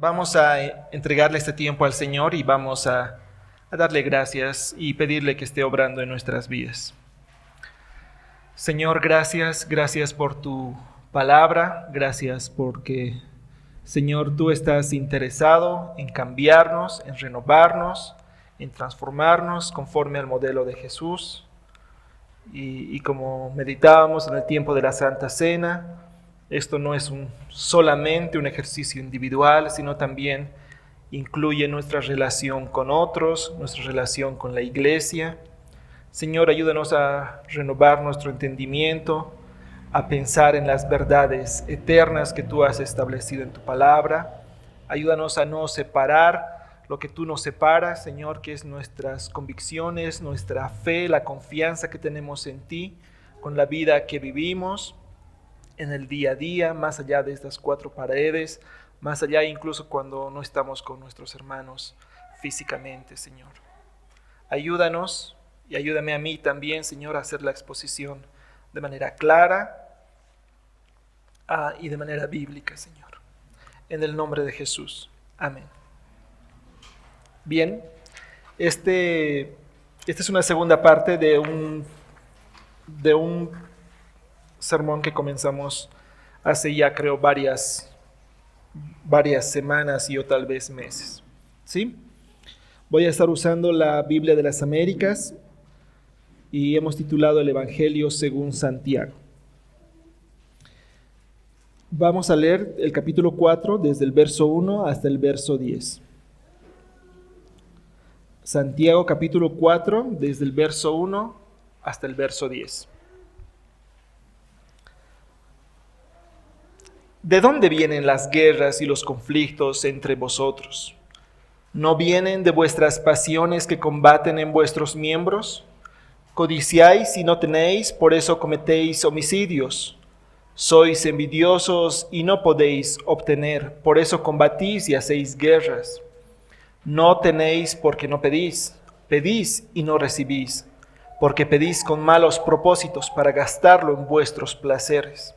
Vamos a entregarle este tiempo al Señor y vamos a darle gracias y pedirle que esté obrando en nuestras vidas. Señor, gracias por tu palabra, gracias porque, Señor, tú estás interesado en cambiarnos, en renovarnos, en transformarnos conforme al modelo de Jesús. Y como meditábamos en el tiempo de la Santa Cena, esto no es solamente un ejercicio individual, sino también incluye nuestra relación con otros, nuestra relación con la iglesia. Señor, ayúdanos a renovar nuestro entendimiento, a pensar en las verdades eternas que tú has establecido en tu palabra. Ayúdanos a no separar lo que tú nos separas, Señor, que es nuestras convicciones, nuestra fe, la confianza que tenemos en ti, con la vida que vivimos en el día a día, más allá de estas cuatro paredes, más allá incluso cuando no estamos con nuestros hermanos físicamente, Señor. Ayúdanos y ayúdame a mí también, Señor, a hacer la exposición de manera clara y de manera bíblica, Señor. En el nombre de Jesús. Amén. Bien, esta es una segunda parte de un sermón que comenzamos hace ya creo varias semanas y o tal vez meses. ¿Sí? Voy a estar usando la Biblia de las Américas y hemos titulado el Evangelio según Santiago. Vamos a leer el capítulo 4 desde el verso 1 hasta el verso 10. Santiago capítulo 4 desde el verso 1 hasta el verso 10. ¿De dónde vienen las guerras y los conflictos entre vosotros? ¿No vienen de vuestras pasiones que combaten en vuestros miembros? Codiciáis y no tenéis, por eso cometéis homicidios. Sois envidiosos y no podéis obtener, por eso combatís y hacéis guerras. No tenéis porque no pedís, pedís y no recibís, porque pedís con malos propósitos para gastarlo en vuestros placeres.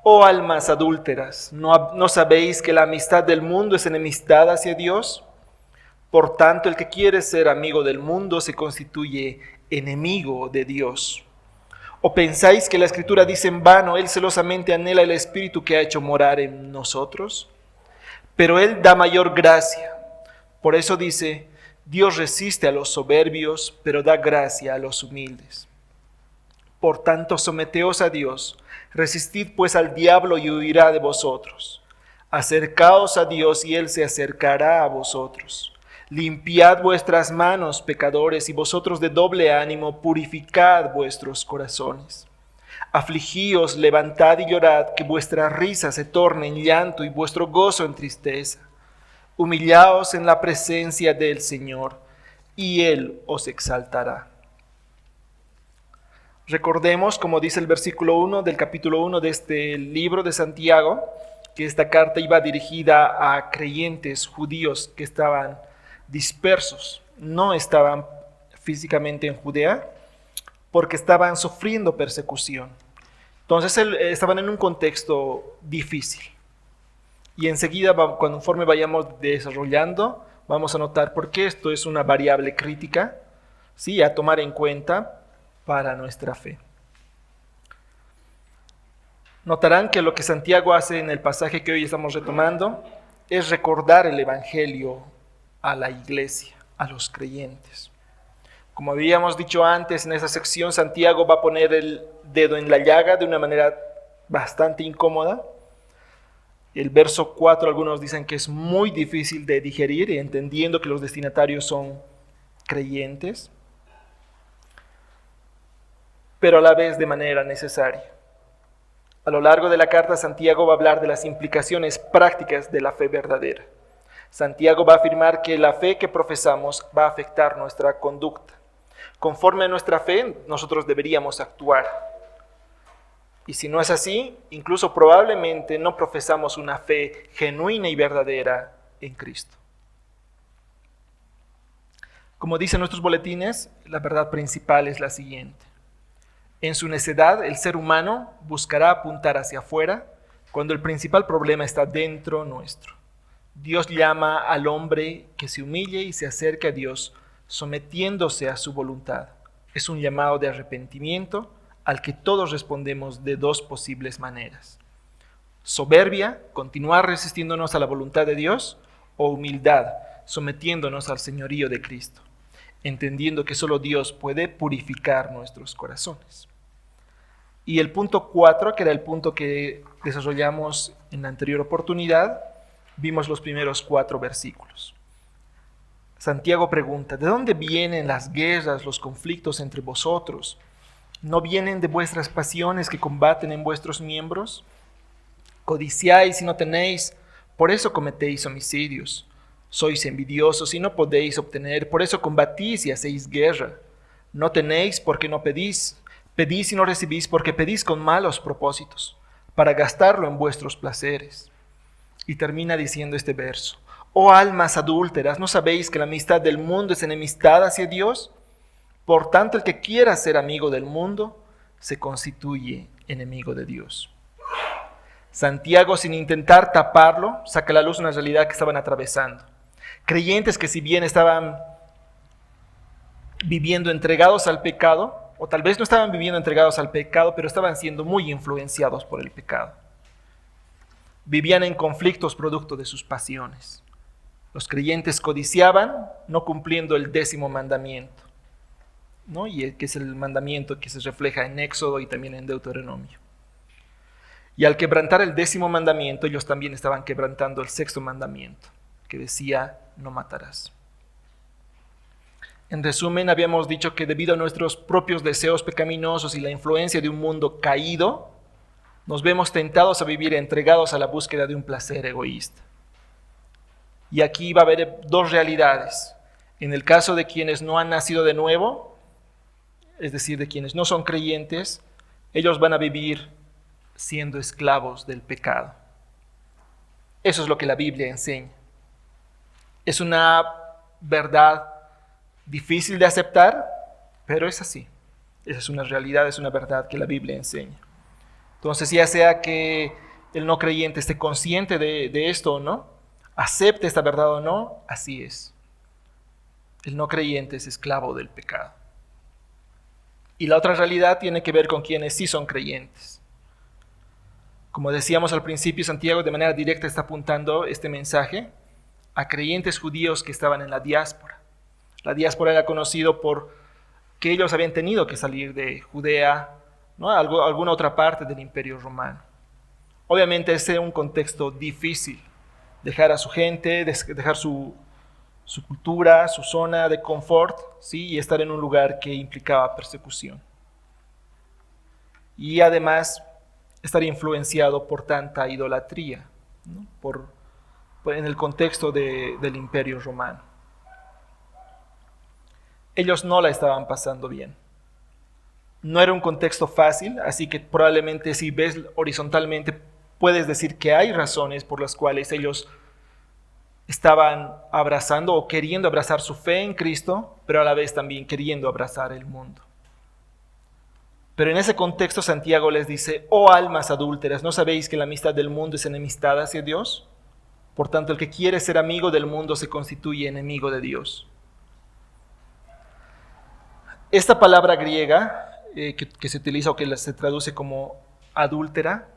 Oh almas adúlteras, ¿no sabéis que la amistad del mundo es enemistad hacia Dios? Por tanto, el que quiere ser amigo del mundo se constituye enemigo de Dios. ¿O pensáis que la Escritura dice en vano, Él celosamente anhela el Espíritu que ha hecho morar en nosotros? Pero Él da mayor gracia. Por eso dice, Dios resiste a los soberbios, pero da gracia a los humildes. Por tanto, someteos a Dios, resistid pues al diablo y huirá de vosotros. Acercaos a Dios y Él se acercará a vosotros. Limpiad vuestras manos, pecadores, y vosotros de doble ánimo, purificad vuestros corazones. Afligíos, levantad y llorad, que vuestra risa se torne en llanto y vuestro gozo en tristeza. Humillaos en la presencia del Señor, y Él os exaltará. Recordemos, como dice el versículo 1 del capítulo 1 de este libro de Santiago, que esta carta iba dirigida a creyentes judíos que estaban dispersos, no estaban físicamente en Judea, porque estaban sufriendo persecución. Entonces estaban en un contexto difícil. Y enseguida, conforme vayamos desarrollando, vamos a notar por qué esto es una variable crítica, ¿sí?, a tomar en cuenta para nuestra fe. Notarán que lo que Santiago hace en el pasaje que hoy estamos retomando es recordar el Evangelio a la iglesia, a los creyentes. Como habíamos dicho antes, en esa sección Santiago va a poner el dedo en la llaga de una manera bastante incómoda. El verso 4, algunos dicen que es muy difícil de digerir, entendiendo que los destinatarios son creyentes, pero a la vez de manera necesaria. A lo largo de la carta, Santiago va a hablar de las implicaciones prácticas de la fe verdadera. Santiago va a afirmar que la fe que profesamos va a afectar nuestra conducta. Conforme a nuestra fe, nosotros deberíamos actuar. Y si no es así, incluso probablemente no profesamos una fe genuina y verdadera en Cristo. Como dicen nuestros boletines, la verdad principal es la siguiente. En su necedad, el ser humano buscará apuntar hacia afuera cuando el principal problema está dentro nuestro. Dios llama al hombre que se humille y se acerque a Dios, sometiéndose a su voluntad. Es un llamado de arrepentimiento al que todos respondemos de dos posibles maneras. Soberbia, continuar resistiéndonos a la voluntad de Dios, o humildad, sometiéndonos al señorío de Cristo, entendiendo que solo Dios puede purificar nuestros corazones. Y el punto 4, que era el punto que desarrollamos en la anterior oportunidad, vimos los primeros 4 versículos. Santiago pregunta: ¿de dónde vienen las guerras, los conflictos entre vosotros? ¿No vienen de vuestras pasiones que combaten en vuestros miembros? Codiciáis y no tenéis, por eso cometéis homicidios. Sois envidiosos y no podéis obtener, por eso combatís y hacéis guerra. No tenéis porque no pedís. Pedís y no recibís porque pedís con malos propósitos, para gastarlo en vuestros placeres. Y termina diciendo este verso: oh almas adúlteras, ¿no sabéis que la amistad del mundo es enemistad hacia Dios? Por tanto, el que quiera ser amigo del mundo, se constituye enemigo de Dios. Santiago, sin intentar taparlo, saca a la luz una realidad que estaban atravesando. Creyentes que, si bien estaban viviendo entregados al pecado, o tal vez no estaban viviendo entregados al pecado, pero estaban siendo muy influenciados por el pecado. Vivían en conflictos producto de sus pasiones. Los creyentes codiciaban, no cumpliendo el 10º mandamiento, ¿no? Y que es el mandamiento que se refleja en Éxodo y también en Deuteronomio. Y al quebrantar el 10º mandamiento, ellos también estaban quebrantando el 6º mandamiento, que decía: no matarás. En resumen, habíamos dicho que debido a nuestros propios deseos pecaminosos y la influencia de un mundo caído, nos vemos tentados a vivir entregados a la búsqueda de un placer egoísta. Y aquí va a haber dos realidades. En el caso de quienes no han nacido de nuevo, es decir, de quienes no son creyentes, ellos van a vivir siendo esclavos del pecado. Eso es lo que la Biblia enseña. Es una verdad difícil de aceptar, pero es así. Esa es una realidad, es una verdad que la Biblia enseña. Entonces, ya sea que el no creyente esté consciente de esto o no, acepte esta verdad o no, así es. El no creyente es esclavo del pecado. Y la otra realidad tiene que ver con quienes sí son creyentes. Como decíamos al principio, Santiago de manera directa está apuntando este mensaje a creyentes judíos que estaban en la diáspora. La diáspora era conocido por que ellos habían tenido que salir de Judea, ¿no?, a alguna otra parte del Imperio Romano. Obviamente ese era un contexto difícil, dejar a su gente, dejar su cultura, su zona de confort, ¿sí?, y estar en un lugar que implicaba persecución. Y además estar influenciado por tanta idolatría, ¿no?, en el contexto del Imperio Romano. Ellos no la estaban pasando bien. No era un contexto fácil, así que probablemente si ves horizontalmente puedes decir que hay razones por las cuales ellos estaban abrazando o queriendo abrazar su fe en Cristo, pero a la vez también queriendo abrazar el mundo. Pero en ese contexto Santiago les dice: oh almas adúlteras, ¿no sabéis que la amistad del mundo es enemistad hacia Dios? Por tanto, el que quiere ser amigo del mundo se constituye enemigo de Dios. Esta palabra griega que se utiliza o que se traduce como adúltera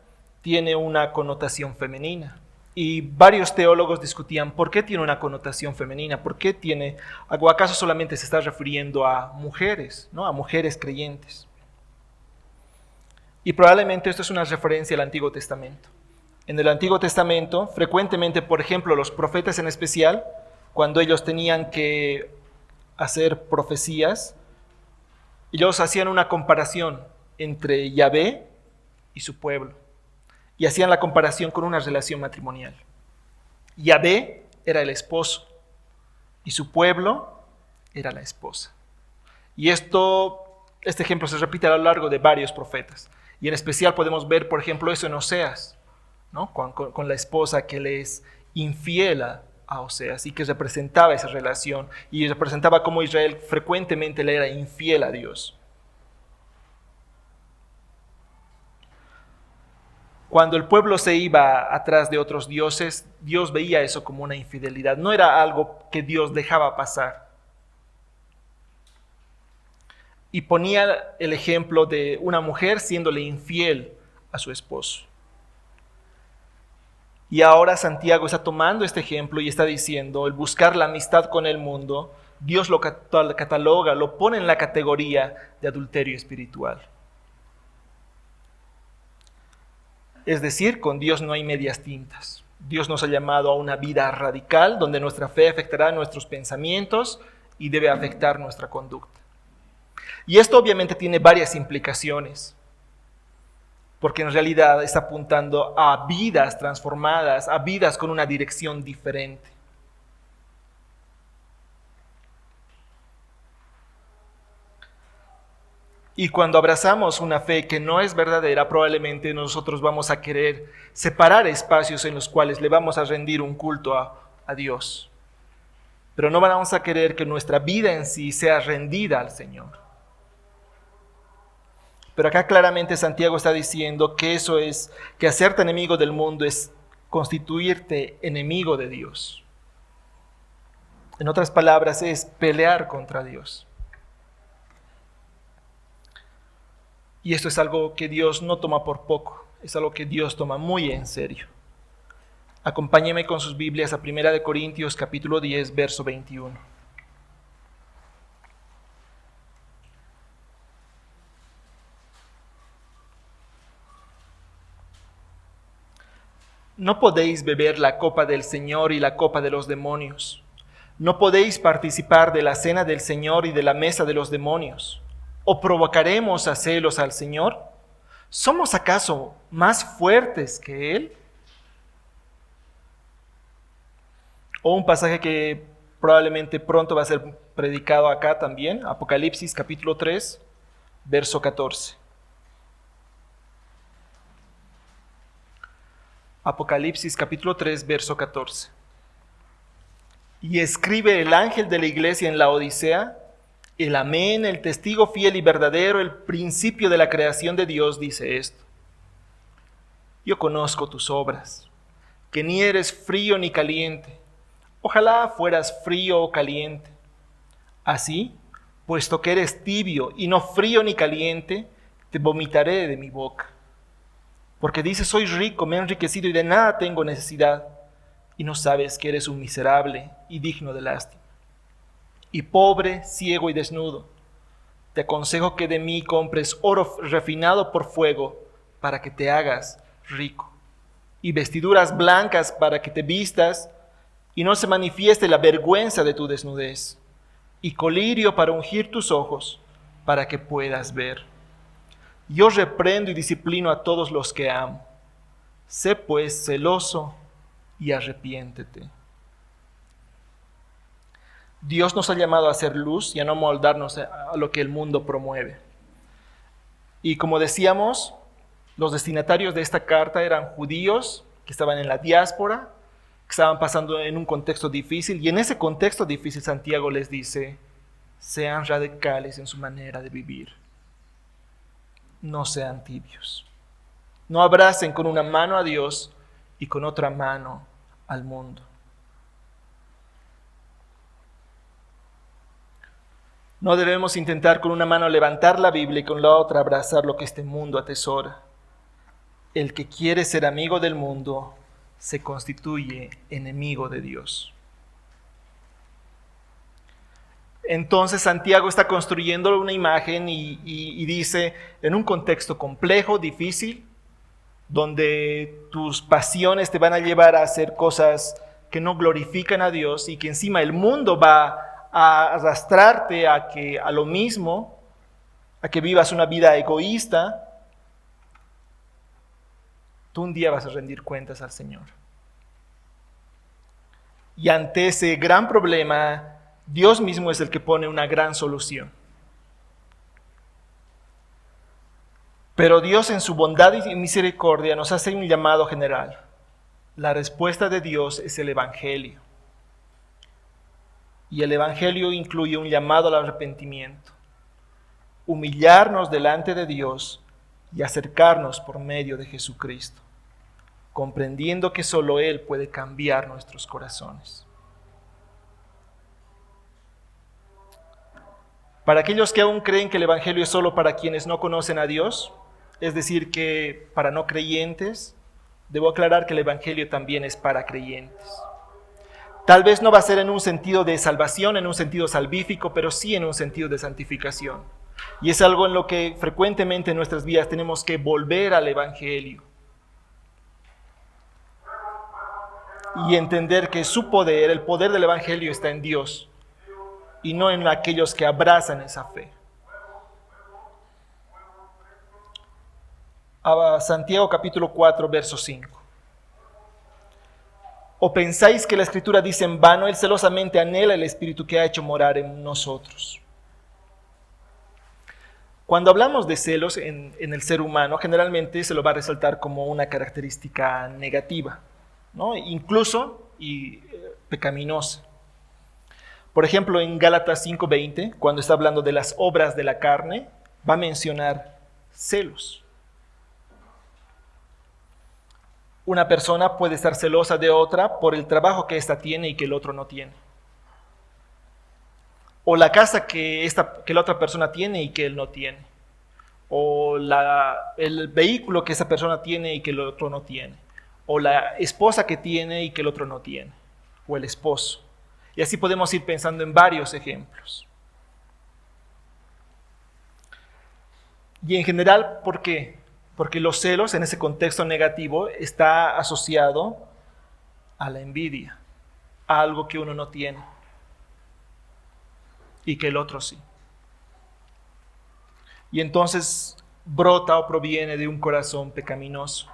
tiene una connotación femenina. Y varios teólogos discutían por qué tiene una connotación femenina, por qué tiene, o acaso solamente se está refiriendo a mujeres, ¿no?, a mujeres creyentes. Y probablemente esto es una referencia al Antiguo Testamento. En el Antiguo Testamento, frecuentemente, por ejemplo, los profetas en especial, cuando ellos tenían que hacer profecías, ellos hacían una comparación entre Yahvé y su pueblo. Y hacían la comparación con una relación matrimonial. Yahvé era el esposo y su pueblo era la esposa. Y este ejemplo se repite a lo largo de varios profetas. Y en especial podemos ver, por ejemplo, eso en Oseas, ¿no?, con la esposa que le es infiel a Oseas y que representaba esa relación y representaba cómo Israel frecuentemente le era infiel a Dios. Cuando el pueblo se iba atrás de otros dioses, Dios veía eso como una infidelidad. No era algo que Dios dejaba pasar. Y ponía el ejemplo de una mujer siéndole infiel a su esposo. Y ahora Santiago está tomando este ejemplo y está diciendo, el buscar la amistad con el mundo, Dios lo cataloga, lo pone en la categoría de adulterio espiritual. Es decir, con Dios no hay medias tintas. Dios nos ha llamado a una vida radical donde nuestra fe afectará nuestros pensamientos y debe afectar nuestra conducta. Y esto obviamente tiene varias implicaciones, porque en realidad está apuntando a vidas transformadas, a vidas con una dirección diferente. Y cuando abrazamos una fe que no es verdadera, probablemente nosotros vamos a querer separar espacios en los cuales le vamos a rendir un culto a Dios. Pero no vamos a querer que nuestra vida en sí sea rendida al Señor. Pero acá claramente Santiago está diciendo que eso es, que hacerte enemigo del mundo es constituirte enemigo de Dios. En otras palabras, es pelear contra Dios. Y esto es algo que Dios no toma por poco, es algo que Dios toma muy en serio. Acompáñeme con sus Biblias a 1 Corintios capítulo 10, verso 21. No podéis beber la copa del Señor y la copa de los demonios. No podéis participar de la cena del Señor y de la mesa de los demonios. ¿O provocaremos a celos al Señor? ¿Somos acaso más fuertes que Él? O un pasaje que probablemente pronto va a ser predicado acá también, Apocalipsis capítulo 3, verso 14. Apocalipsis capítulo 3, verso 14. Y escribe el ángel de la iglesia en la Odisea, el Amén, el testigo fiel y verdadero, el principio de la creación de Dios, dice esto. Yo conozco tus obras, que ni eres frío ni caliente. Ojalá fueras frío o caliente. Así, puesto que eres tibio y no frío ni caliente, te vomitaré de mi boca. Porque dices, soy rico, me he enriquecido y de nada tengo necesidad, y no sabes que eres un miserable y digno de lástima. Y pobre, ciego y desnudo, te aconsejo que de mí compres oro refinado por fuego para que te hagas rico, y vestiduras blancas para que te vistas y no se manifieste la vergüenza de tu desnudez, y colirio para ungir tus ojos para que puedas ver. Yo reprendo y disciplino a todos los que amo. Sé pues celoso y arrepiéntete. Dios nos ha llamado a hacer luz y a no moldarnos a lo que el mundo promueve. Y como decíamos, los destinatarios de esta carta eran judíos que estaban en la diáspora, que estaban pasando en un contexto difícil, y en ese contexto difícil Santiago les dice, sean radicales en su manera de vivir. No sean tibios. No abracen con una mano a Dios y con otra mano al mundo. No debemos intentar con una mano levantar la Biblia y con la otra abrazar lo que este mundo atesora. El que quiere ser amigo del mundo se constituye enemigo de Dios. Entonces Santiago está construyendo una imagen y dice, en un contexto complejo, difícil, donde tus pasiones te van a llevar a hacer cosas que no glorifican a Dios y que encima el mundo va a arrastrarte a lo mismo, a que vivas una vida egoísta, tú un día vas a rendir cuentas al Señor. Y ante ese gran problema, Dios mismo es el que pone una gran solución. Pero Dios en su bondad y misericordia nos hace un llamado general. La respuesta de Dios es el Evangelio. Y el Evangelio incluye un llamado al arrepentimiento, humillarnos delante de Dios y acercarnos por medio de Jesucristo. comprendiendo que solo Él puede cambiar nuestros corazones. Para aquellos que aún creen que el Evangelio es solo para quienes no conocen a Dios, es decir, que para no creyentes, debo aclarar que el Evangelio también es para creyentes. Tal vez no va a ser en un sentido de salvación, en un sentido salvífico, pero sí en un sentido de santificación. Y es algo en lo que frecuentemente en nuestras vidas tenemos que volver al Evangelio y entender que su poder, el poder del Evangelio, está en Dios y no en aquellos que abrazan esa fe. A Santiago capítulo 4, verso 5. ¿O pensáis que la Escritura dice en vano, Él celosamente anhela el Espíritu que ha hecho morar en nosotros? Cuando hablamos de celos en el ser humano, generalmente se lo va a resaltar como una característica negativa, ¿no? Incluso pecaminosa. Por ejemplo, en Gálatas 5:20, cuando está hablando de las obras de la carne, va a mencionar celos. Una persona puede estar celosa de otra por el trabajo que ésta tiene y que el otro no tiene. O la casa que la otra persona tiene y que él no tiene. O el vehículo que esa persona tiene y que el otro no tiene. O la esposa que tiene y que el otro no tiene. O el esposo. Y así podemos ir pensando en varios ejemplos. Y en general, ¿por qué? Porque los celos en ese contexto negativo está asociado a la envidia, a algo que uno no tiene y que el otro sí. Y entonces brota o proviene de un corazón pecaminoso,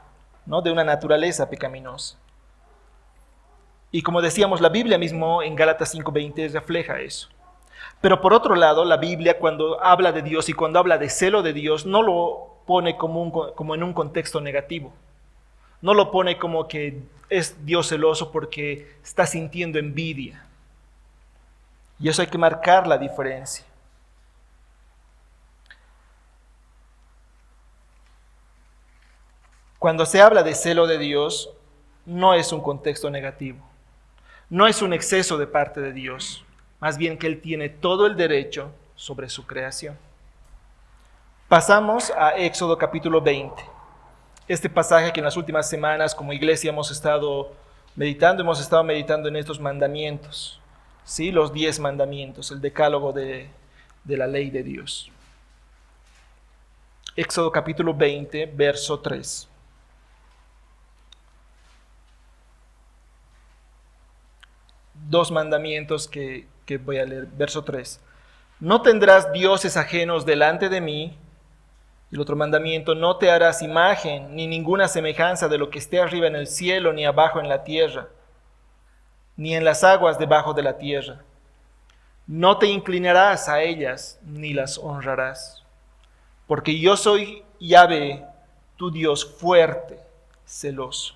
¿no? De una naturaleza pecaminosa. Y como decíamos, la Biblia mismo en Gálatas 5:20 refleja eso. Pero por otro lado, la Biblia cuando habla de Dios y cuando habla de celo de Dios, no lo pone como en un contexto negativo. No lo pone como que es Dios celoso porque está sintiendo envidia. Y eso hay que marcar la diferencia. Cuando se habla de celo de Dios, no es un contexto negativo. No es un exceso de parte de Dios. Más bien que Él tiene todo el derecho sobre su creación. Pasamos a Éxodo capítulo 20. Este pasaje que en las últimas semanas como iglesia hemos estado meditando en estos mandamientos, ¿sí? Los 10 mandamientos, el decálogo de la ley de Dios. Éxodo capítulo 20, verso 3. Dos mandamientos que voy a leer. Verso 3. No tendrás dioses ajenos delante de mí. Y el otro mandamiento, no te harás imagen ni ninguna semejanza de lo que esté arriba en el cielo, ni abajo en la tierra, ni en las aguas debajo de la tierra. No te inclinarás a ellas, ni las honrarás. Porque yo soy Yahvé, tu Dios fuerte, celoso.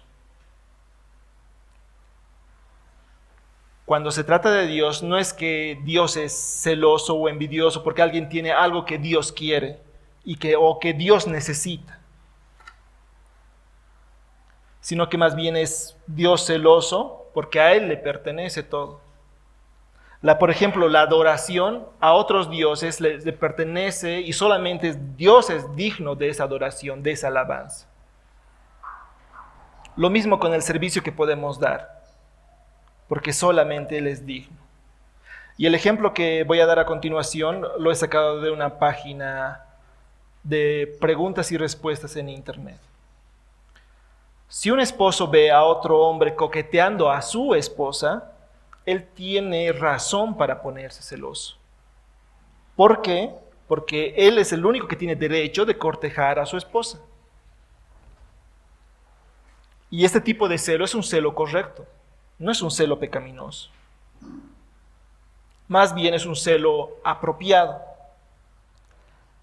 Cuando se trata de Dios, no es que Dios es celoso o envidioso porque alguien tiene algo que Dios quiere o que Dios necesita, sino que más bien es Dios celoso porque a Él le pertenece todo. Por ejemplo, la adoración a otros dioses le pertenece y solamente Dios es digno de esa adoración, de esa alabanza. Lo mismo con el servicio que podemos dar, porque solamente Él es digno. Y el ejemplo que voy a dar a continuación lo he sacado de una página de preguntas y respuestas en internet. Si un esposo ve a otro hombre coqueteando a su esposa, él tiene razón para ponerse celoso. ¿Por qué? Porque él es el único que tiene derecho de cortejar a su esposa. Y este tipo de celo es un celo correcto, no es un celo pecaminoso. Más bien es un celo apropiado.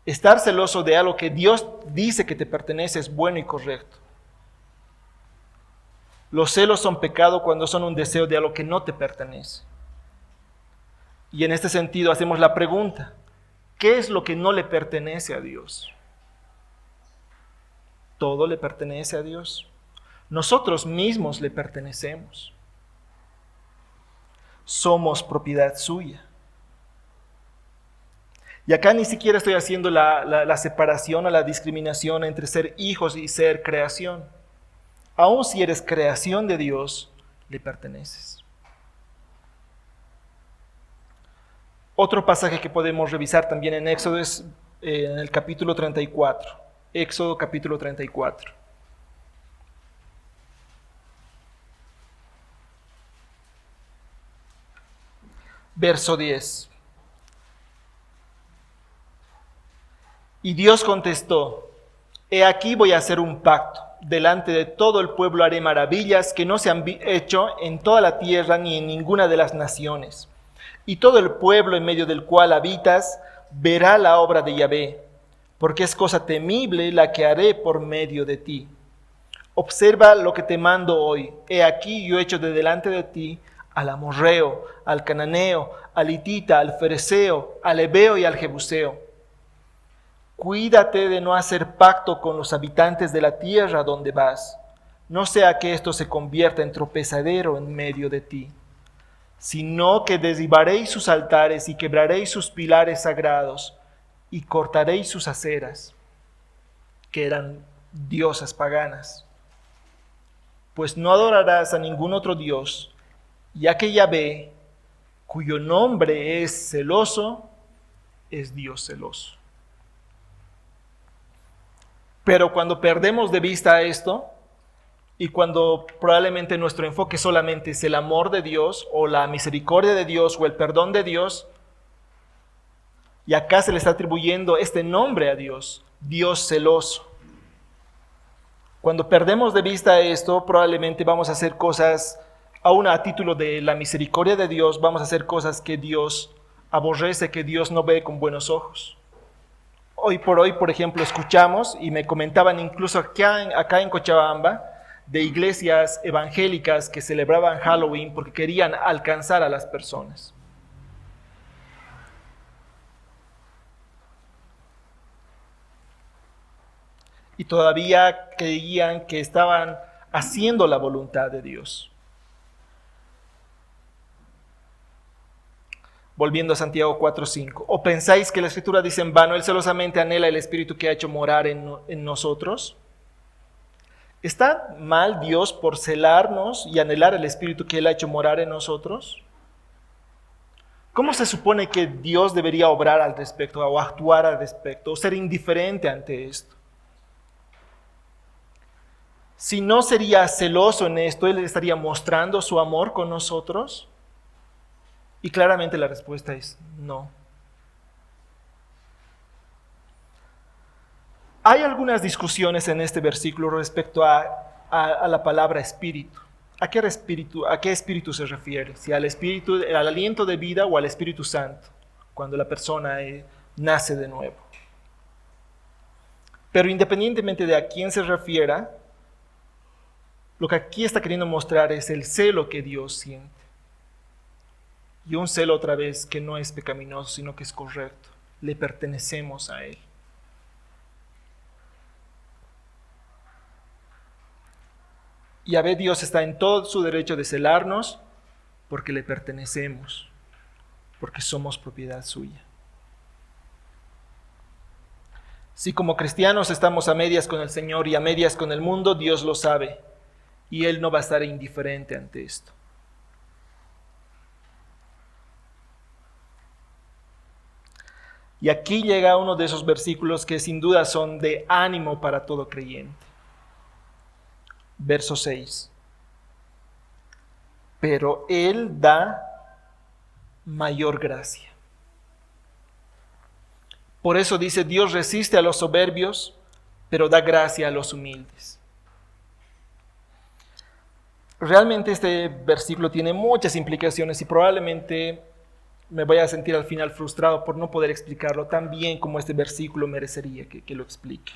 Estar celoso de algo que Dios dice que te pertenece es bueno y correcto. Los celos son pecado cuando son un deseo de algo que no te pertenece. Y en este sentido hacemos la pregunta, ¿qué es lo que no le pertenece a Dios? ¿Todo le pertenece a Dios? Nosotros mismos le pertenecemos. Somos propiedad suya. Y acá ni siquiera estoy haciendo la separación o la discriminación entre ser hijos y ser creación. Aun si eres creación de Dios, le perteneces. Otro pasaje que podemos revisar también en Éxodo es en el capítulo 34. Éxodo capítulo 34. Verso 10. Y Dios contestó: He aquí voy a hacer un pacto. Delante de todo el pueblo haré maravillas que no se han hecho en toda la tierra ni en ninguna de las naciones. Y todo el pueblo en medio del cual habitas verá la obra de Yahvé, porque es cosa temible la que haré por medio de ti. Observa lo que te mando hoy. He aquí yo echo de delante de ti al amorreo, al cananeo, al hitita, al fereceo, al heveo y al jebuseo. Cuídate de no hacer pacto con los habitantes de la tierra donde vas, no sea que esto se convierta en tropezadero en medio de ti, sino que derribaréis sus altares y quebraréis sus pilares sagrados y cortaréis sus aceras, que eran diosas paganas. Pues no adorarás a ningún otro Dios, ya que Yahvé, cuyo nombre es celoso, es Dios celoso. Pero cuando perdemos de vista esto, y cuando probablemente nuestro enfoque solamente es el amor de Dios, o la misericordia de Dios, o el perdón de Dios, y acá se le está atribuyendo este nombre a Dios, Dios celoso. Cuando perdemos de vista esto, probablemente vamos a hacer cosas, aún a título de la misericordia de Dios, vamos a hacer cosas que Dios aborrece, que Dios no ve con buenos ojos. Hoy por hoy, por ejemplo, escuchamos, y me comentaban incluso acá en Cochabamba, de iglesias evangélicas que celebraban Halloween porque querían alcanzar a las personas. Y todavía creían que estaban haciendo la voluntad de Dios. Volviendo a Santiago 4:5. ¿O pensáis que la Escritura dice en vano, Él celosamente anhela el Espíritu que ha hecho morar en nosotros? ¿Está mal Dios por celarnos y anhelar el Espíritu que Él ha hecho morar en nosotros? ¿Cómo se supone que Dios debería obrar al respecto o actuar al respecto o ser indiferente ante esto? Si no sería celoso en esto, Él estaría mostrando su amor con nosotros. Y claramente la respuesta es no. Hay algunas discusiones en este versículo respecto a la palabra espíritu. ¿A qué espíritu se refiere? Si al espíritu, al aliento de vida o al Espíritu Santo, cuando la persona nace de nuevo. Pero independientemente de a quién se refiera, lo que aquí está queriendo mostrar es el celo que Dios siente. Y un celo otra vez que no es pecaminoso, sino que es correcto. Le pertenecemos a Él. Yahvé Dios está en todo su derecho de celarnos porque le pertenecemos, porque somos propiedad suya. Si como cristianos estamos a medias con el Señor y a medias con el mundo, Dios lo sabe y Él no va a estar indiferente ante esto. Y aquí llega uno de esos versículos que sin duda son de ánimo para todo creyente. Verso 6. Pero Él da mayor gracia. Por eso dice, Dios resiste a los soberbios, pero da gracia a los humildes. Realmente este versículo tiene muchas implicaciones y probablemente me voy a sentir al final frustrado por no poder explicarlo tan bien como este versículo merecería que lo explique.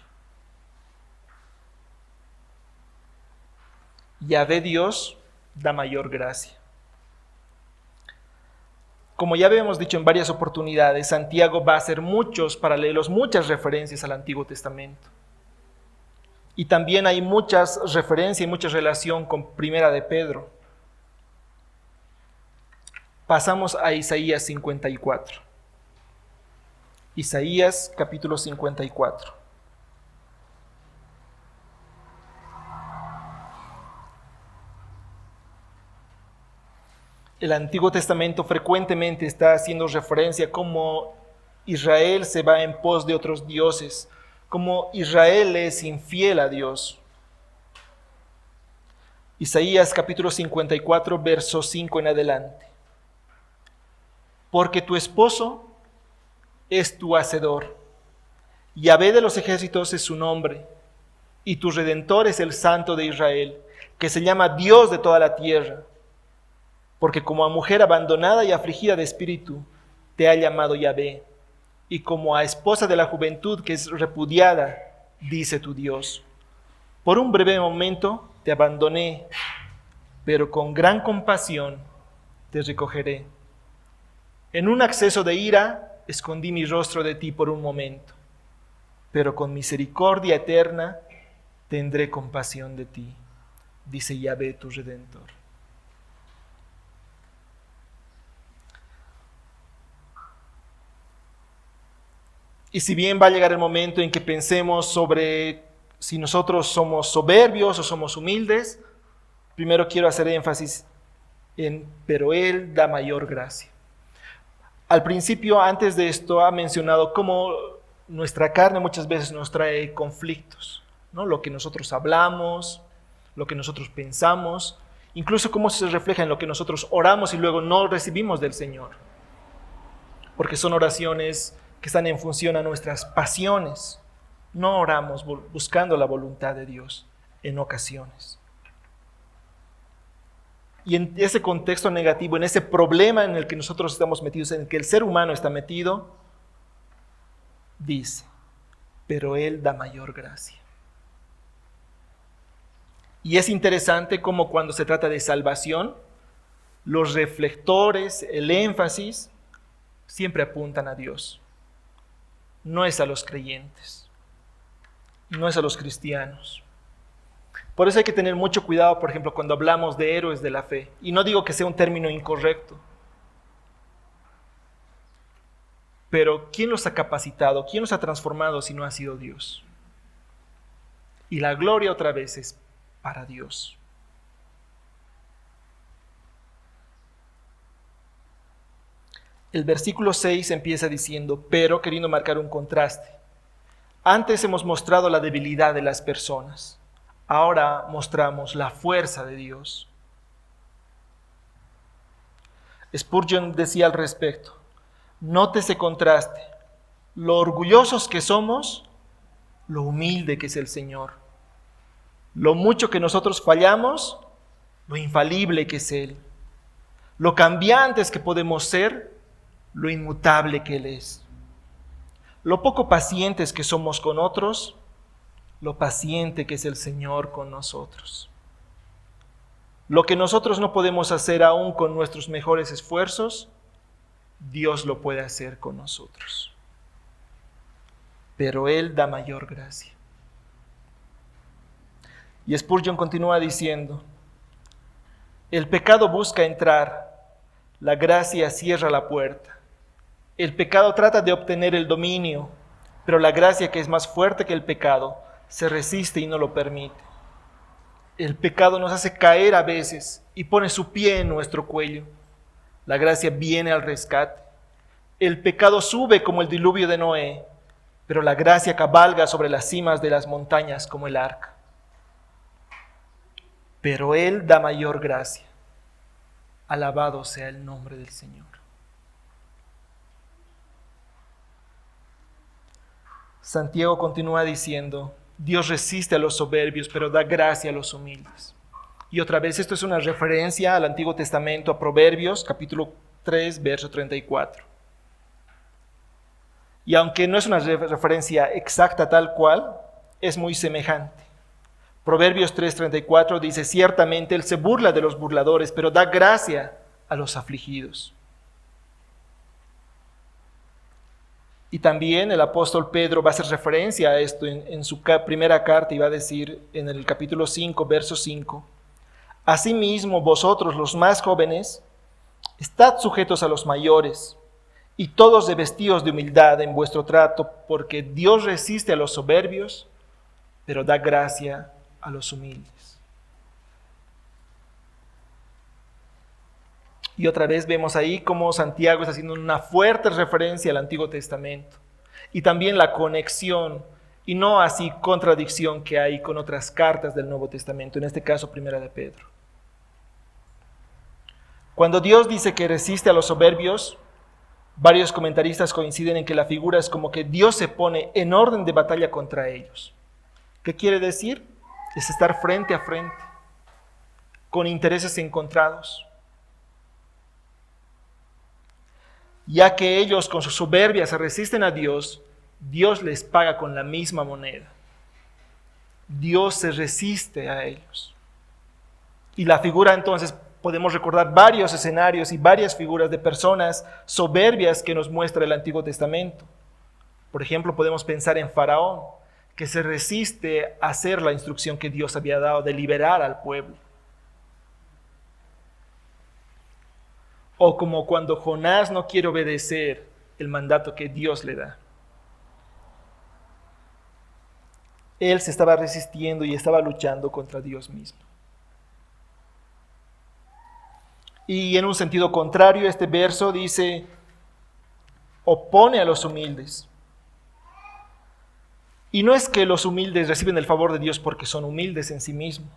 Yahvé Dios da mayor gracia. Como ya habíamos dicho en varias oportunidades, Santiago va a hacer muchos paralelos, muchas referencias al Antiguo Testamento. Y también hay muchas referencias y mucha relación con Primera de Pedro. Pasamos a Isaías 54. Isaías capítulo 54. El Antiguo Testamento frecuentemente está haciendo referencia a cómo Israel se va en pos de otros dioses, cómo Israel es infiel a Dios. Isaías capítulo 54, verso 5 en adelante. Porque tu esposo es tu hacedor, Yahvé de los ejércitos es su nombre, y tu Redentor es el Santo de Israel, que se llama Dios de toda la tierra. Porque como a mujer abandonada y afligida de espíritu, te ha llamado Yahvé, y como a esposa de la juventud que es repudiada, dice tu Dios. Por un breve momento te abandoné, pero con gran compasión te recogeré. En un acceso de ira, escondí mi rostro de ti por un momento, pero con misericordia eterna tendré compasión de ti, dice Yahvé tu Redentor. Y si bien va a llegar el momento en que pensemos sobre si nosotros somos soberbios o somos humildes, primero quiero hacer énfasis en, pero Él da mayor gracia. Al principio, antes de esto, ha mencionado cómo nuestra carne muchas veces nos trae conflictos, ¿no? Lo que nosotros hablamos, lo que nosotros pensamos, incluso cómo se refleja en lo que nosotros oramos y luego no recibimos del Señor. Porque son oraciones que están en función a nuestras pasiones. No oramos buscando la voluntad de Dios en ocasiones. Y en ese contexto negativo, en ese problema en el que nosotros estamos metidos, en el que el ser humano está metido, dice, pero Él da mayor gracia. Y es interesante cómo cuando se trata de salvación, los reflectores, el énfasis, siempre apuntan a Dios. No es a los creyentes, no es a los cristianos. Por eso hay que tener mucho cuidado, por ejemplo, cuando hablamos de héroes de la fe. Y no digo que sea un término incorrecto. Pero ¿quién los ha capacitado? ¿Quién los ha transformado si no ha sido Dios? Y la gloria otra vez es para Dios. El versículo 6 empieza diciendo, pero queriendo marcar un contraste. Antes hemos mostrado la debilidad de las personas. Ahora mostramos la fuerza de Dios. Spurgeon decía al respecto, note ese contraste, lo orgullosos que somos, lo humilde que es el Señor. Lo mucho que nosotros fallamos, lo infalible que es Él. Lo cambiantes que podemos ser, lo inmutable que Él es. Lo poco pacientes que somos con otros, lo paciente que es el Señor con nosotros. Lo que nosotros no podemos hacer aún con nuestros mejores esfuerzos, Dios lo puede hacer con nosotros. Pero Él da mayor gracia. Y Spurgeon continúa diciendo, el pecado busca entrar, la gracia cierra la puerta. El pecado trata de obtener el dominio, pero la gracia, que es más fuerte que el pecado, se resiste y no lo permite. El pecado nos hace caer a veces y pone su pie en nuestro cuello. La gracia viene al rescate. El pecado sube como el diluvio de Noé, pero la gracia cabalga sobre las cimas de las montañas como el arca. Pero Él da mayor gracia. Alabado sea el nombre del Señor. Santiago continúa diciendo, Dios resiste a los soberbios, pero da gracia a los humildes. Y otra vez, esto es una referencia al Antiguo Testamento, a Proverbios, capítulo 3, verso 34. Y aunque no es una referencia exacta tal cual, es muy semejante. Proverbios 3:34 dice, ciertamente Él se burla de los burladores, pero da gracia a los afligidos. Y también el apóstol Pedro va a hacer referencia a esto en su primera carta y va a decir en el capítulo 5, verso 5, asimismo vosotros los más jóvenes, estad sujetos a los mayores, y todos revestidos de humildad en vuestro trato, porque Dios resiste a los soberbios, pero da gracia a los humildes. Y otra vez vemos ahí cómo Santiago está haciendo una fuerte referencia al Antiguo Testamento y también la conexión y no así contradicción que hay con otras cartas del Nuevo Testamento, en este caso Primera de Pedro. Cuando Dios dice que resiste a los soberbios, varios comentaristas coinciden en que la figura es como que Dios se pone en orden de batalla contra ellos. ¿Qué quiere decir? Es estar frente a frente, con intereses encontrados. Ya que ellos con su soberbia se resisten a Dios, Dios les paga con la misma moneda. Dios se resiste a ellos. Y la figura entonces, podemos recordar varios escenarios y varias figuras de personas soberbias que nos muestra el Antiguo Testamento. Por ejemplo, podemos pensar en Faraón, que se resiste a hacer la instrucción que Dios había dado de liberar al pueblo. O como cuando Jonás no quiere obedecer el mandato que Dios le da. Él se estaba resistiendo y estaba luchando contra Dios mismo. Y en un sentido contrario, este verso dice, opone a los humildes. Y no es que los humildes reciben el favor de Dios porque son humildes en sí mismos,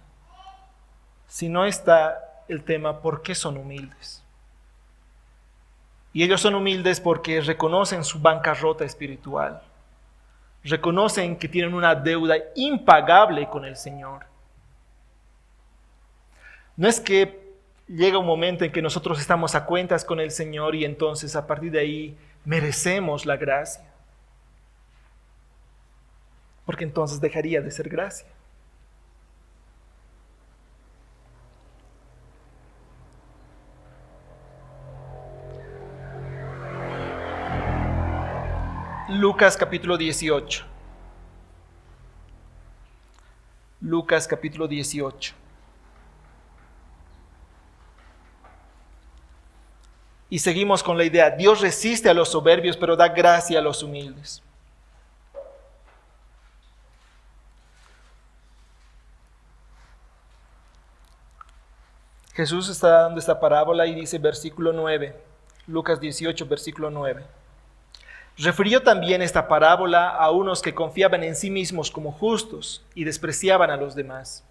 sino está el tema, ¿por qué son humildes? Y ellos son humildes porque reconocen su bancarrota espiritual. Reconocen que tienen una deuda impagable con el Señor. No es que llega un momento en que nosotros estamos a cuentas con el Señor y entonces a partir de ahí merecemos la gracia. Porque entonces dejaría de ser gracia. Lucas capítulo 18. Lucas capítulo 18. Y seguimos con la idea, Dios resiste a los soberbios, pero da gracia a los humildes. Jesús está dando esta parábola y dice versículo 9, Lucas 18, versículo 9. Refirió también esta parábola a unos que confiaban en sí mismos como justos y despreciaban a los demás.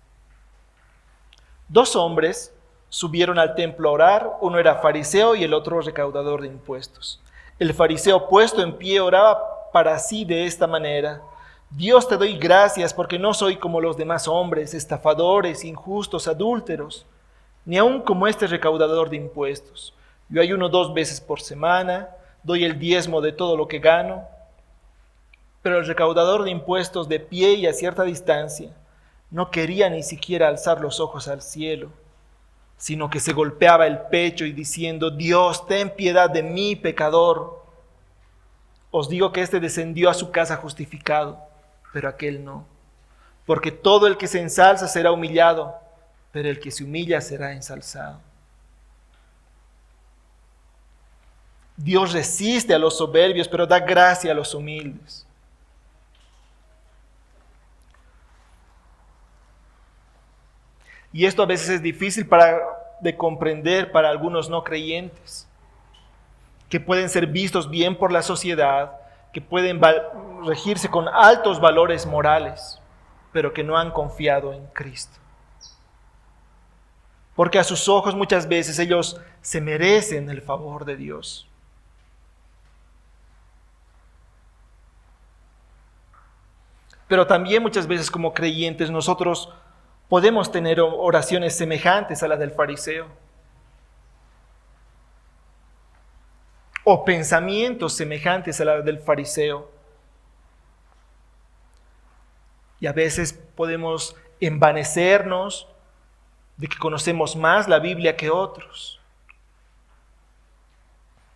2 hombres subieron al templo a orar, uno era fariseo y el otro recaudador de impuestos. El fariseo puesto en pie oraba para sí de esta manera: Dios, te doy gracias porque no soy como los demás hombres, estafadores, injustos, adúlteros, ni aun como este recaudador de impuestos. Yo ayuno 2 veces por semana, doy el diezmo de todo lo que gano. Pero el recaudador de impuestos, de pie y a cierta distancia, no quería ni siquiera alzar los ojos al cielo, sino que se golpeaba el pecho y diciendo: Dios, ten piedad de mí, pecador. Os digo que éste descendió a su casa justificado, pero aquel no. Porque todo el que se ensalza será humillado, pero el que se humilla será ensalzado. Dios resiste a los soberbios, pero da gracia a los humildes. Y esto a veces es difícil de comprender para algunos no creyentes, que pueden ser vistos bien por la sociedad, que pueden regirse con altos valores morales, pero que no han confiado en Cristo. Porque a sus ojos muchas veces ellos se merecen el favor de Dios. Pero también muchas veces como creyentes nosotros podemos tener oraciones semejantes a las del fariseo, o pensamientos semejantes a las del fariseo. Y a veces podemos envanecernos de que conocemos más la Biblia que otros,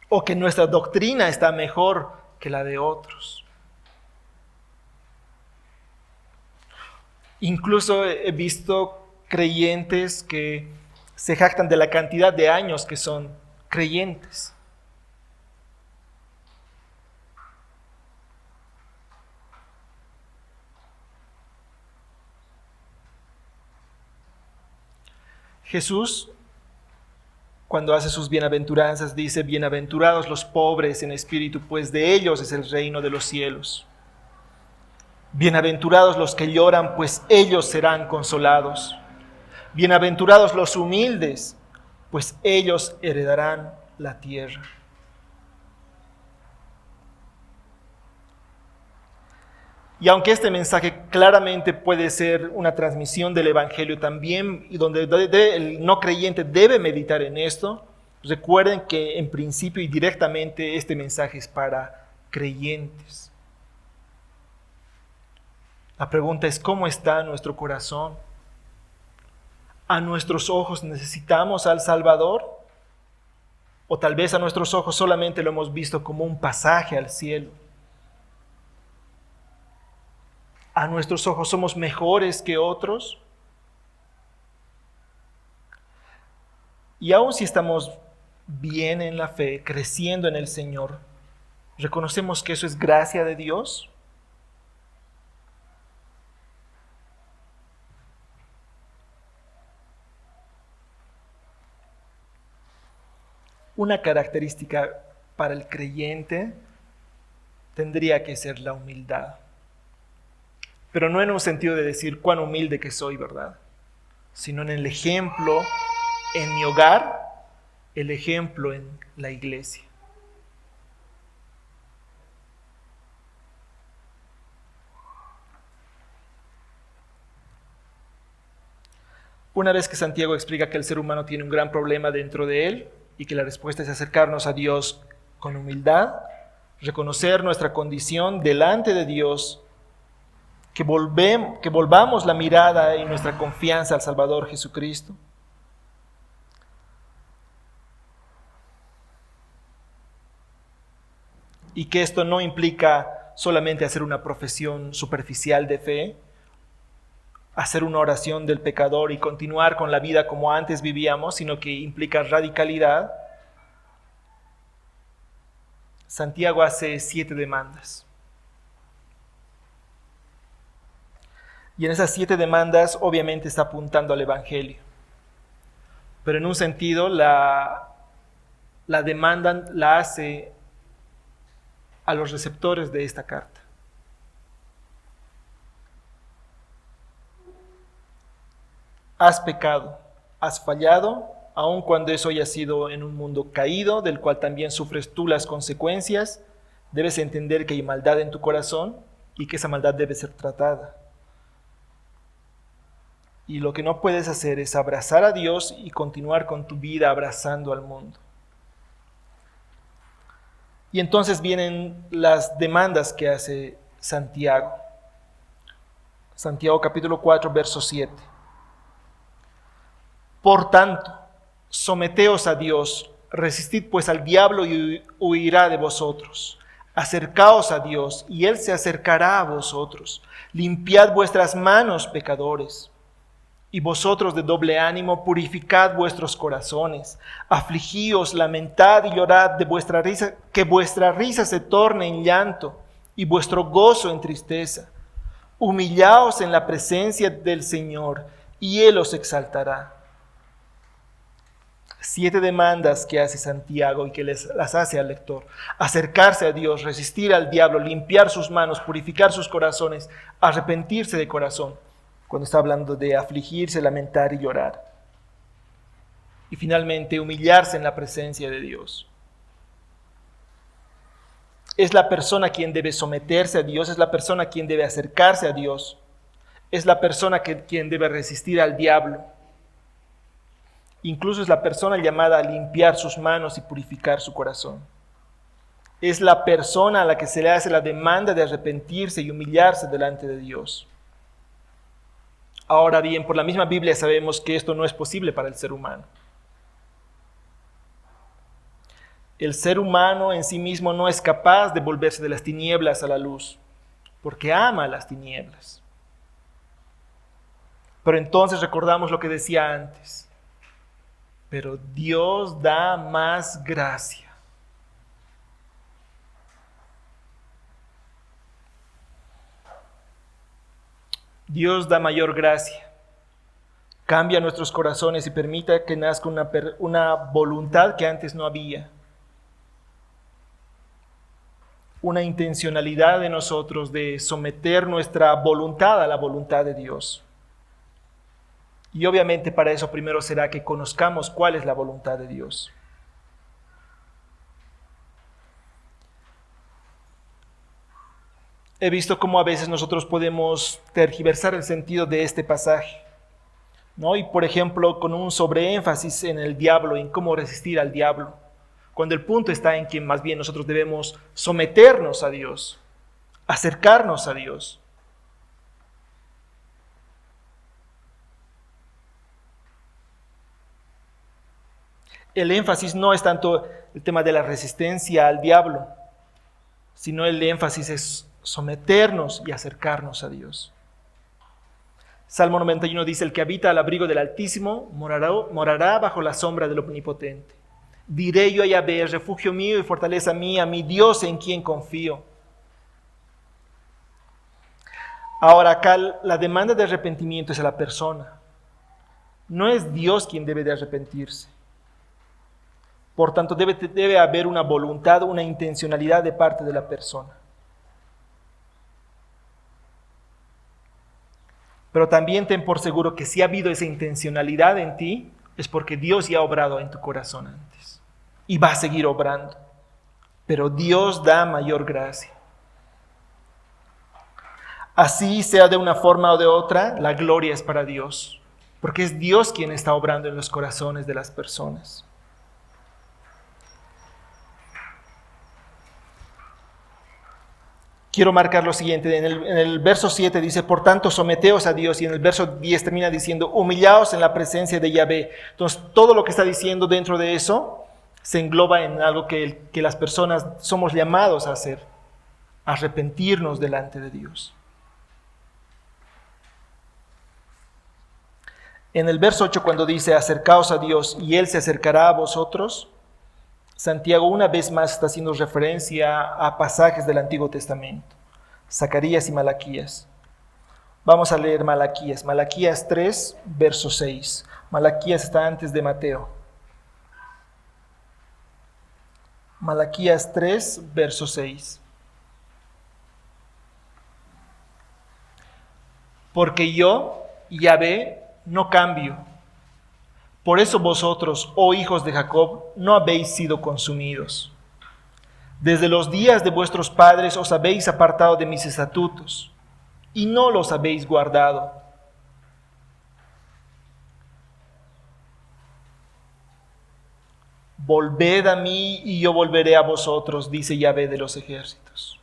o que nuestra doctrina está mejor que la de otros. Incluso he visto creyentes que se jactan de la cantidad de años que son creyentes. Jesús, cuando hace sus bienaventuranzas, dice: bienaventurados los pobres en espíritu, pues de ellos es el reino de los cielos. Bienaventurados los que lloran, pues ellos serán consolados. Bienaventurados los humildes, pues ellos heredarán la tierra. Y aunque este mensaje claramente puede ser una transmisión del Evangelio también, y donde el no creyente debe meditar en esto, recuerden que en principio y directamente este mensaje es para creyentes. La pregunta es: ¿cómo está nuestro corazón? ¿A nuestros ojos necesitamos al Salvador? ¿O tal vez a nuestros ojos solamente lo hemos visto como un pasaje al cielo? ¿A nuestros ojos somos mejores que otros? Y aun si estamos bien en la fe, creciendo en el Señor, ¿reconocemos que eso es gracia de Dios? Una característica para el creyente tendría que ser la humildad. Pero no en un sentido de decir cuán humilde que soy, ¿verdad? Sino en el ejemplo en mi hogar, el ejemplo en la iglesia. Una vez que Santiago explica que el ser humano tiene un gran problema dentro de él y que la respuesta es acercarnos a Dios con humildad, reconocer nuestra condición delante de Dios, que volvamos la mirada y nuestra confianza al Salvador Jesucristo. Y que esto no implica solamente hacer una profesión superficial de fe, hacer una oración del pecador y continuar con la vida como antes vivíamos, sino que implica radicalidad. Santiago hace 7 demandas. Y en esas 7 demandas obviamente está apuntando al Evangelio. Pero en un sentido la demanda la hace a los receptores de esta carta. Has pecado, has fallado, aun cuando eso haya sido en un mundo caído, del cual también sufres tú las consecuencias. Debes entender que hay maldad en tu corazón y que esa maldad debe ser tratada. Y lo que no puedes hacer es abrazar a Dios y continuar con tu vida abrazando al mundo. Y entonces vienen las demandas que hace Santiago. Santiago capítulo 4, verso 7. Por tanto, someteos a Dios, resistid pues al diablo y huirá de vosotros. Acercaos a Dios y Él se acercará a vosotros. Limpiad vuestras manos, pecadores. Y vosotros de doble ánimo, purificad vuestros corazones. Afligíos, lamentad y llorad de vuestra risa, que vuestra risa se torne en llanto y vuestro gozo en tristeza. Humillaos en la presencia del Señor y Él os exaltará. 7 demandas que hace Santiago y que las hace al lector: acercarse a Dios, resistir al diablo, limpiar sus manos, purificar sus corazones, arrepentirse de corazón, cuando está hablando de afligirse, lamentar y llorar. Y finalmente, humillarse en la presencia de Dios. Es la persona quien debe someterse a Dios, es la persona quien debe acercarse a Dios, es la persona quien debe resistir al diablo. Incluso es la persona llamada a limpiar sus manos y purificar su corazón. Es la persona a la que se le hace la demanda de arrepentirse y humillarse delante de Dios. Ahora bien, por la misma Biblia sabemos que esto no es posible para el ser humano. El ser humano en sí mismo no es capaz de volverse de las tinieblas a la luz, porque ama las tinieblas. Pero entonces recordamos lo que decía antes. Pero Dios da más gracia. Dios da mayor gracia. Cambia nuestros corazones y permite que nazca una voluntad que antes no había. Una intencionalidad de nosotros de someter nuestra voluntad a la voluntad de Dios. Y obviamente para eso primero será que conozcamos cuál es la voluntad de Dios. He visto cómo a veces nosotros podemos tergiversar el sentido de este pasaje, ¿no? Y por ejemplo, con un sobreénfasis en el diablo, en cómo resistir al diablo, cuando el punto está en que más bien nosotros debemos someternos a Dios, acercarnos a Dios. El énfasis no es tanto el tema de la resistencia al diablo, sino el énfasis es someternos y acercarnos a Dios. Salmo 91 dice: el que habita al abrigo del Altísimo morará bajo la sombra del Omnipotente. Diré yo a Yahvé, refugio mío y fortaleza mía, mi Dios en quien confío. Ahora acá la demanda de arrepentimiento es a la persona. No es Dios quien debe de arrepentirse. Por tanto, debe haber una voluntad, una intencionalidad de parte de la persona. Pero también ten por seguro que si ha habido esa intencionalidad en ti, es porque Dios ya ha obrado en tu corazón antes. Y va a seguir obrando. Pero Dios da mayor gracia. Así sea de una forma o de otra, la gloria es para Dios. Porque es Dios quien está obrando en los corazones de las personas. Quiero marcar lo siguiente, en el verso 7 dice: por tanto someteos a Dios, y en el verso 10 termina diciendo: humillaos en la presencia de Yahvé. Entonces todo lo que está diciendo dentro de eso se engloba en algo que las personas somos llamados a hacer, arrepentirnos delante de Dios. En el verso 8 cuando dice: acercaos a Dios y Él se acercará a vosotros, Santiago una vez más está haciendo referencia a pasajes del Antiguo Testamento, Zacarías y Malaquías. Vamos a leer Malaquías. Malaquías 3, verso 6. Malaquías está antes de Mateo. Malaquías 3, verso 6. Porque yo, Yahvé, no cambio. Por eso vosotros, oh hijos de Jacob, no habéis sido consumidos. Desde los días de vuestros padres os habéis apartado de mis estatutos, y no los habéis guardado. Volved a mí y yo volveré a vosotros, dice Yahvé de los ejércitos.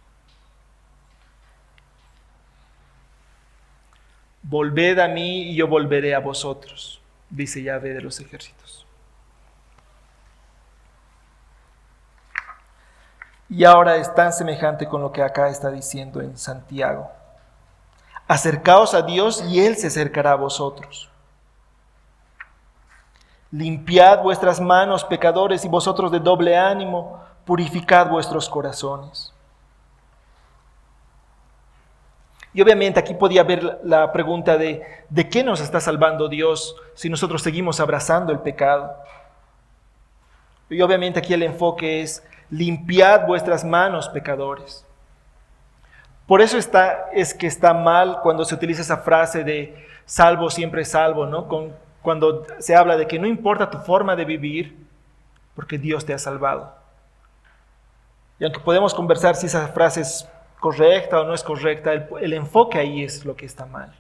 Volved a mí y yo volveré a vosotros, dice Yahvé de los ejércitos. Y ahora es tan semejante con lo que acá está diciendo en Santiago. Acercaos a Dios y Él se acercará a vosotros. Limpiad vuestras manos, pecadores, y vosotros de doble ánimo, purificad vuestros corazones. Y obviamente aquí podía haber la pregunta ¿de qué nos está salvando Dios si nosotros seguimos abrazando el pecado? Y obviamente aquí el enfoque es: limpiad vuestras manos, pecadores. Por eso es que está mal cuando se utiliza esa frase de salvo siempre salvo, ¿no? Cuando se habla de que no importa tu forma de vivir, porque Dios te ha salvado. Y aunque podemos conversar si esa frase es correcta o no es correcta, el enfoque ahí es lo que está mal.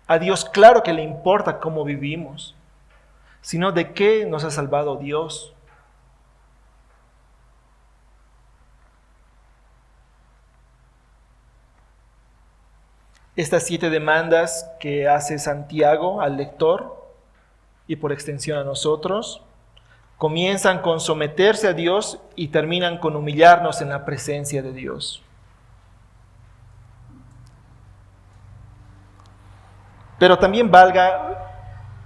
A Dios claro que le importa cómo vivimos, sino de qué nos ha salvado Dios. Estas 7 demandas que hace Santiago al lector y por extensión a nosotros Comienzan con someterse a Dios y terminan con humillarnos en la presencia de Dios. Pero también valga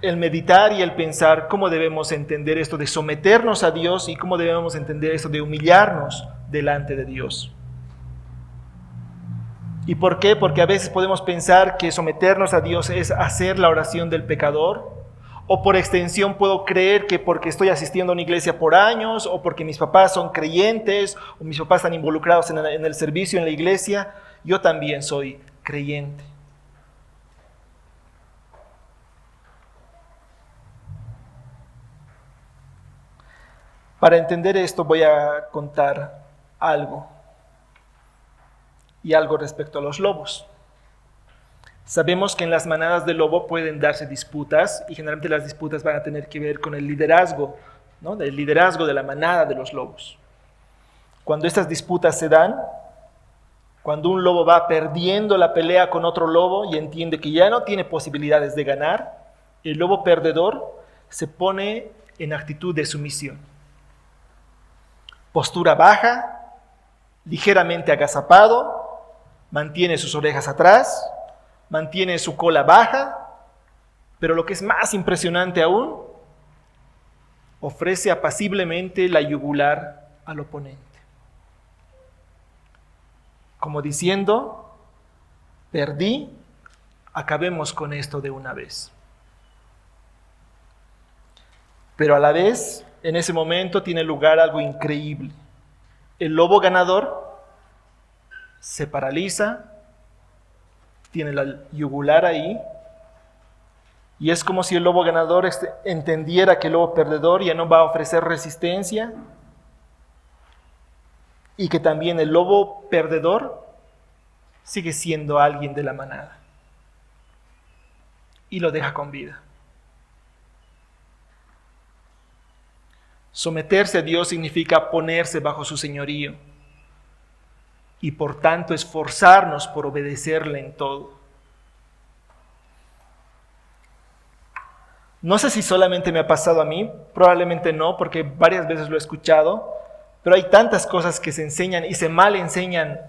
el meditar y el pensar cómo debemos entender esto de someternos a Dios y cómo debemos entender esto de humillarnos delante de Dios. ¿Y por qué? Porque a veces podemos pensar que someternos a Dios es hacer la oración del pecador, o por extensión puedo creer que porque estoy asistiendo a una iglesia por años, o porque mis papás son creyentes, o mis papás están involucrados en el servicio en la iglesia, yo también soy creyente. Para entender esto voy a contar algo, y algo respecto a los lobos. Sabemos que en las manadas de lobo pueden darse disputas, y generalmente las disputas van a tener que ver con el liderazgo, ¿no? El liderazgo de la manada de los lobos. Cuando estas disputas se dan, cuando un lobo va perdiendo la pelea con otro lobo y entiende que ya no tiene posibilidades de ganar, el lobo perdedor se pone en actitud de sumisión. Postura baja, ligeramente agazapado, mantiene sus orejas atrás, mantiene su cola baja, pero lo que es más impresionante aún, ofrece apaciblemente la yugular al oponente. Como diciendo, perdí, acabemos con esto de una vez. Pero a la vez, en ese momento tiene lugar algo increíble. El lobo ganador se paraliza, tiene la yugular ahí, y es como si el lobo ganador entendiera que el lobo perdedor ya no va a ofrecer resistencia, y que también el lobo perdedor sigue siendo alguien de la manada, y lo deja con vida. Someterse a Dios significa ponerse bajo su señorío y por tanto esforzarnos por obedecerle en todo. No sé si solamente me ha pasado a mí, probablemente no, porque varias veces lo he escuchado, pero hay tantas cosas que se enseñan y se mal enseñan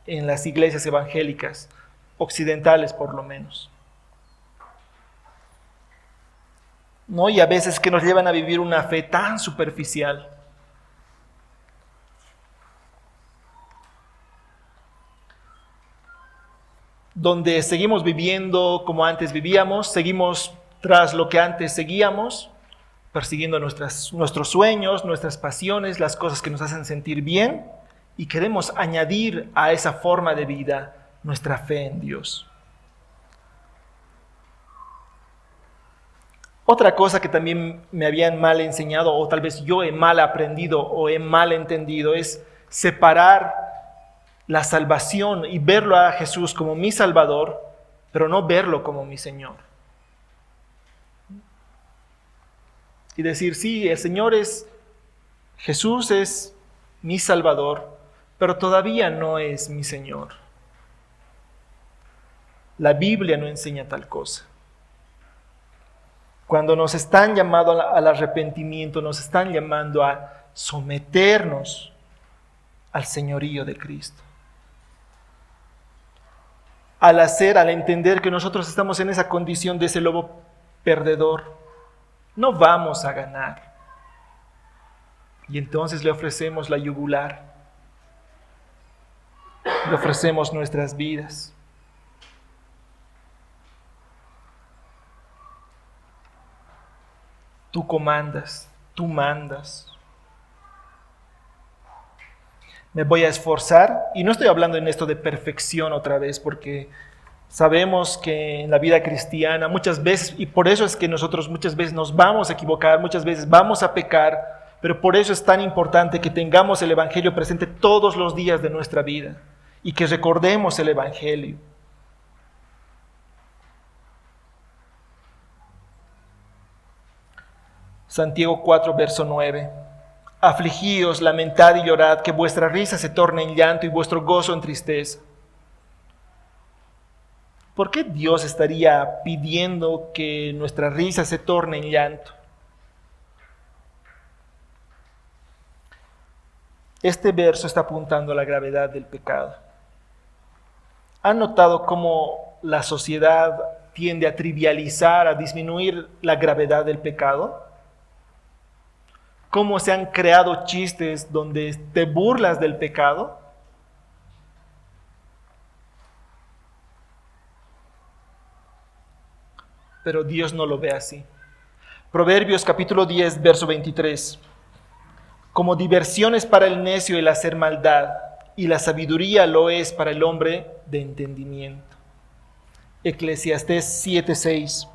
en las iglesias evangélicas, occidentales por lo menos, ¿no? Y a veces que nos llevan a vivir una fe tan superficial. Donde seguimos viviendo como antes vivíamos, seguimos tras lo que antes seguíamos, persiguiendo nuestros sueños, nuestras pasiones, las cosas que nos hacen sentir bien, y queremos añadir a esa forma de vida nuestra fe en Dios. Otra cosa que también me habían mal enseñado, o tal vez yo he mal aprendido o he mal entendido, es separar la salvación y verlo a Jesús como mi Salvador, pero no verlo como mi Señor. Y decir, sí, el Señor Jesús es mi Salvador, pero todavía no es mi Señor. La Biblia no enseña tal cosa. Cuando nos están llamando al arrepentimiento, nos están llamando a someternos al señorío de Cristo. Al entender que nosotros estamos en esa condición de ese lobo perdedor, no vamos a ganar. Y entonces le ofrecemos la yugular, le ofrecemos nuestras vidas. Tú comandas, tú mandas. Me voy a esforzar, y no estoy hablando en esto de perfección otra vez, porque sabemos que en la vida cristiana muchas veces, y por eso es que nosotros muchas veces nos vamos a equivocar, muchas veces vamos a pecar, pero por eso es tan importante que tengamos el Evangelio presente todos los días de nuestra vida y que recordemos el Evangelio. Santiago 4, verso 9. Afligíos, lamentad y llorad, que vuestra risa se torne en llanto y vuestro gozo en tristeza. ¿Por qué Dios estaría pidiendo que nuestra risa se torne en llanto? Este verso está apuntando a la gravedad del pecado. ¿Han notado cómo la sociedad tiende a trivializar, a disminuir la gravedad del pecado? ¿Cómo se han creado chistes donde te burlas del pecado? Pero Dios no lo ve así. Proverbios capítulo 10, verso 23. Como diversión es para el necio el hacer maldad, y la sabiduría lo es para el hombre de entendimiento. Eclesiastés 7:6.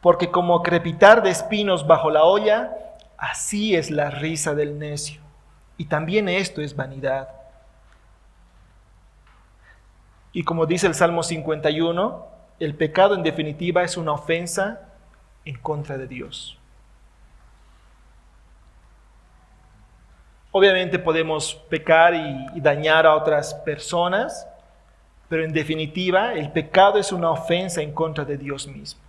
Porque como crepitar de espinos bajo la olla, así es la risa del necio. Y también esto es vanidad. Y como dice el Salmo 51, el pecado en definitiva es una ofensa en contra de Dios. Obviamente podemos pecar y dañar a otras personas, pero en definitiva el pecado es una ofensa en contra de Dios mismo.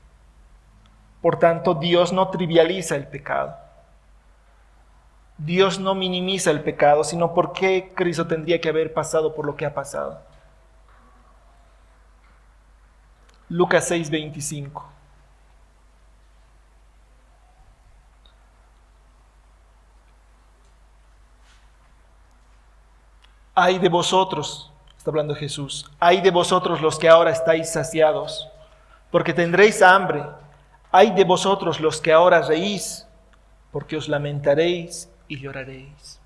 Por tanto, Dios no trivializa el pecado. Dios no minimiza el pecado, sino por qué Cristo tendría que haber pasado por lo que ha pasado. Lucas 6:25. Ay de vosotros, está hablando Jesús, ay de vosotros los que ahora estáis saciados, porque tendréis hambre. Ay de vosotros los que ahora reís, porque os lamentaréis y lloraréis.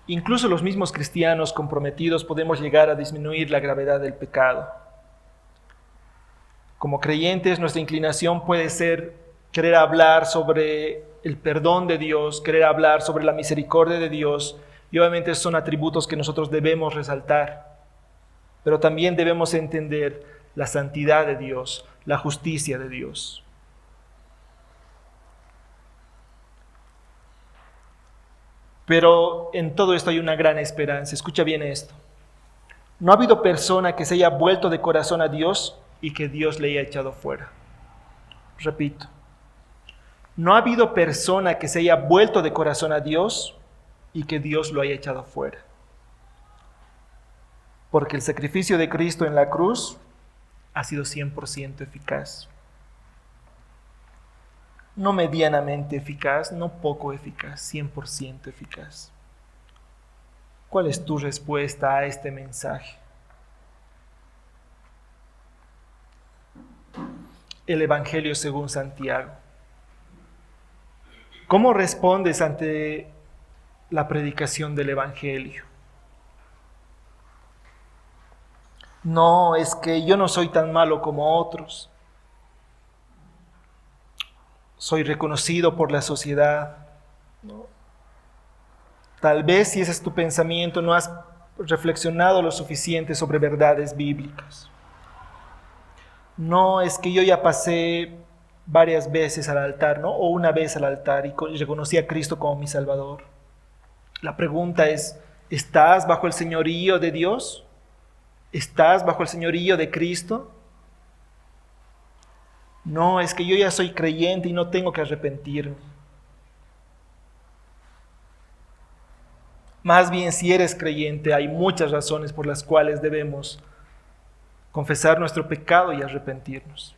Incluso los mismos cristianos comprometidos podemos llegar a disminuir la gravedad del pecado. Como creyentes, nuestra inclinación puede ser querer hablar sobre el perdón de Dios, querer hablar sobre la misericordia de Dios, y obviamente son atributos que nosotros debemos resaltar, pero también debemos entender la santidad de Dios, la justicia de Dios. Pero en todo esto hay una gran esperanza. Escucha bien esto. No ha habido persona que se haya vuelto de corazón a Dios y que Dios le haya echado fuera. Repito. No ha habido persona que se haya vuelto de corazón a Dios y que Dios lo haya echado fuera. Porque el sacrificio de Cristo en la cruz ha sido 100% eficaz. No medianamente eficaz, no poco eficaz, 100% eficaz. ¿Cuál es tu respuesta a este mensaje? El Evangelio según Santiago. ¿Cómo respondes ante la predicación del Evangelio? No, es que yo no soy tan malo como otros. Soy reconocido por la sociedad. ¿No? Tal vez si ese es tu pensamiento, no has reflexionado lo suficiente sobre verdades bíblicas. No, es que yo ya pasé varias veces al altar, ¿no? O una vez al altar y reconocí a Cristo como mi Salvador. La pregunta es, ¿estás bajo el señorío de Dios? ¿Estás bajo el señorío de Cristo? No, es que yo ya soy creyente y no tengo que arrepentirme. Más bien, si eres creyente, hay muchas razones por las cuales debemos confesar nuestro pecado y arrepentirnos.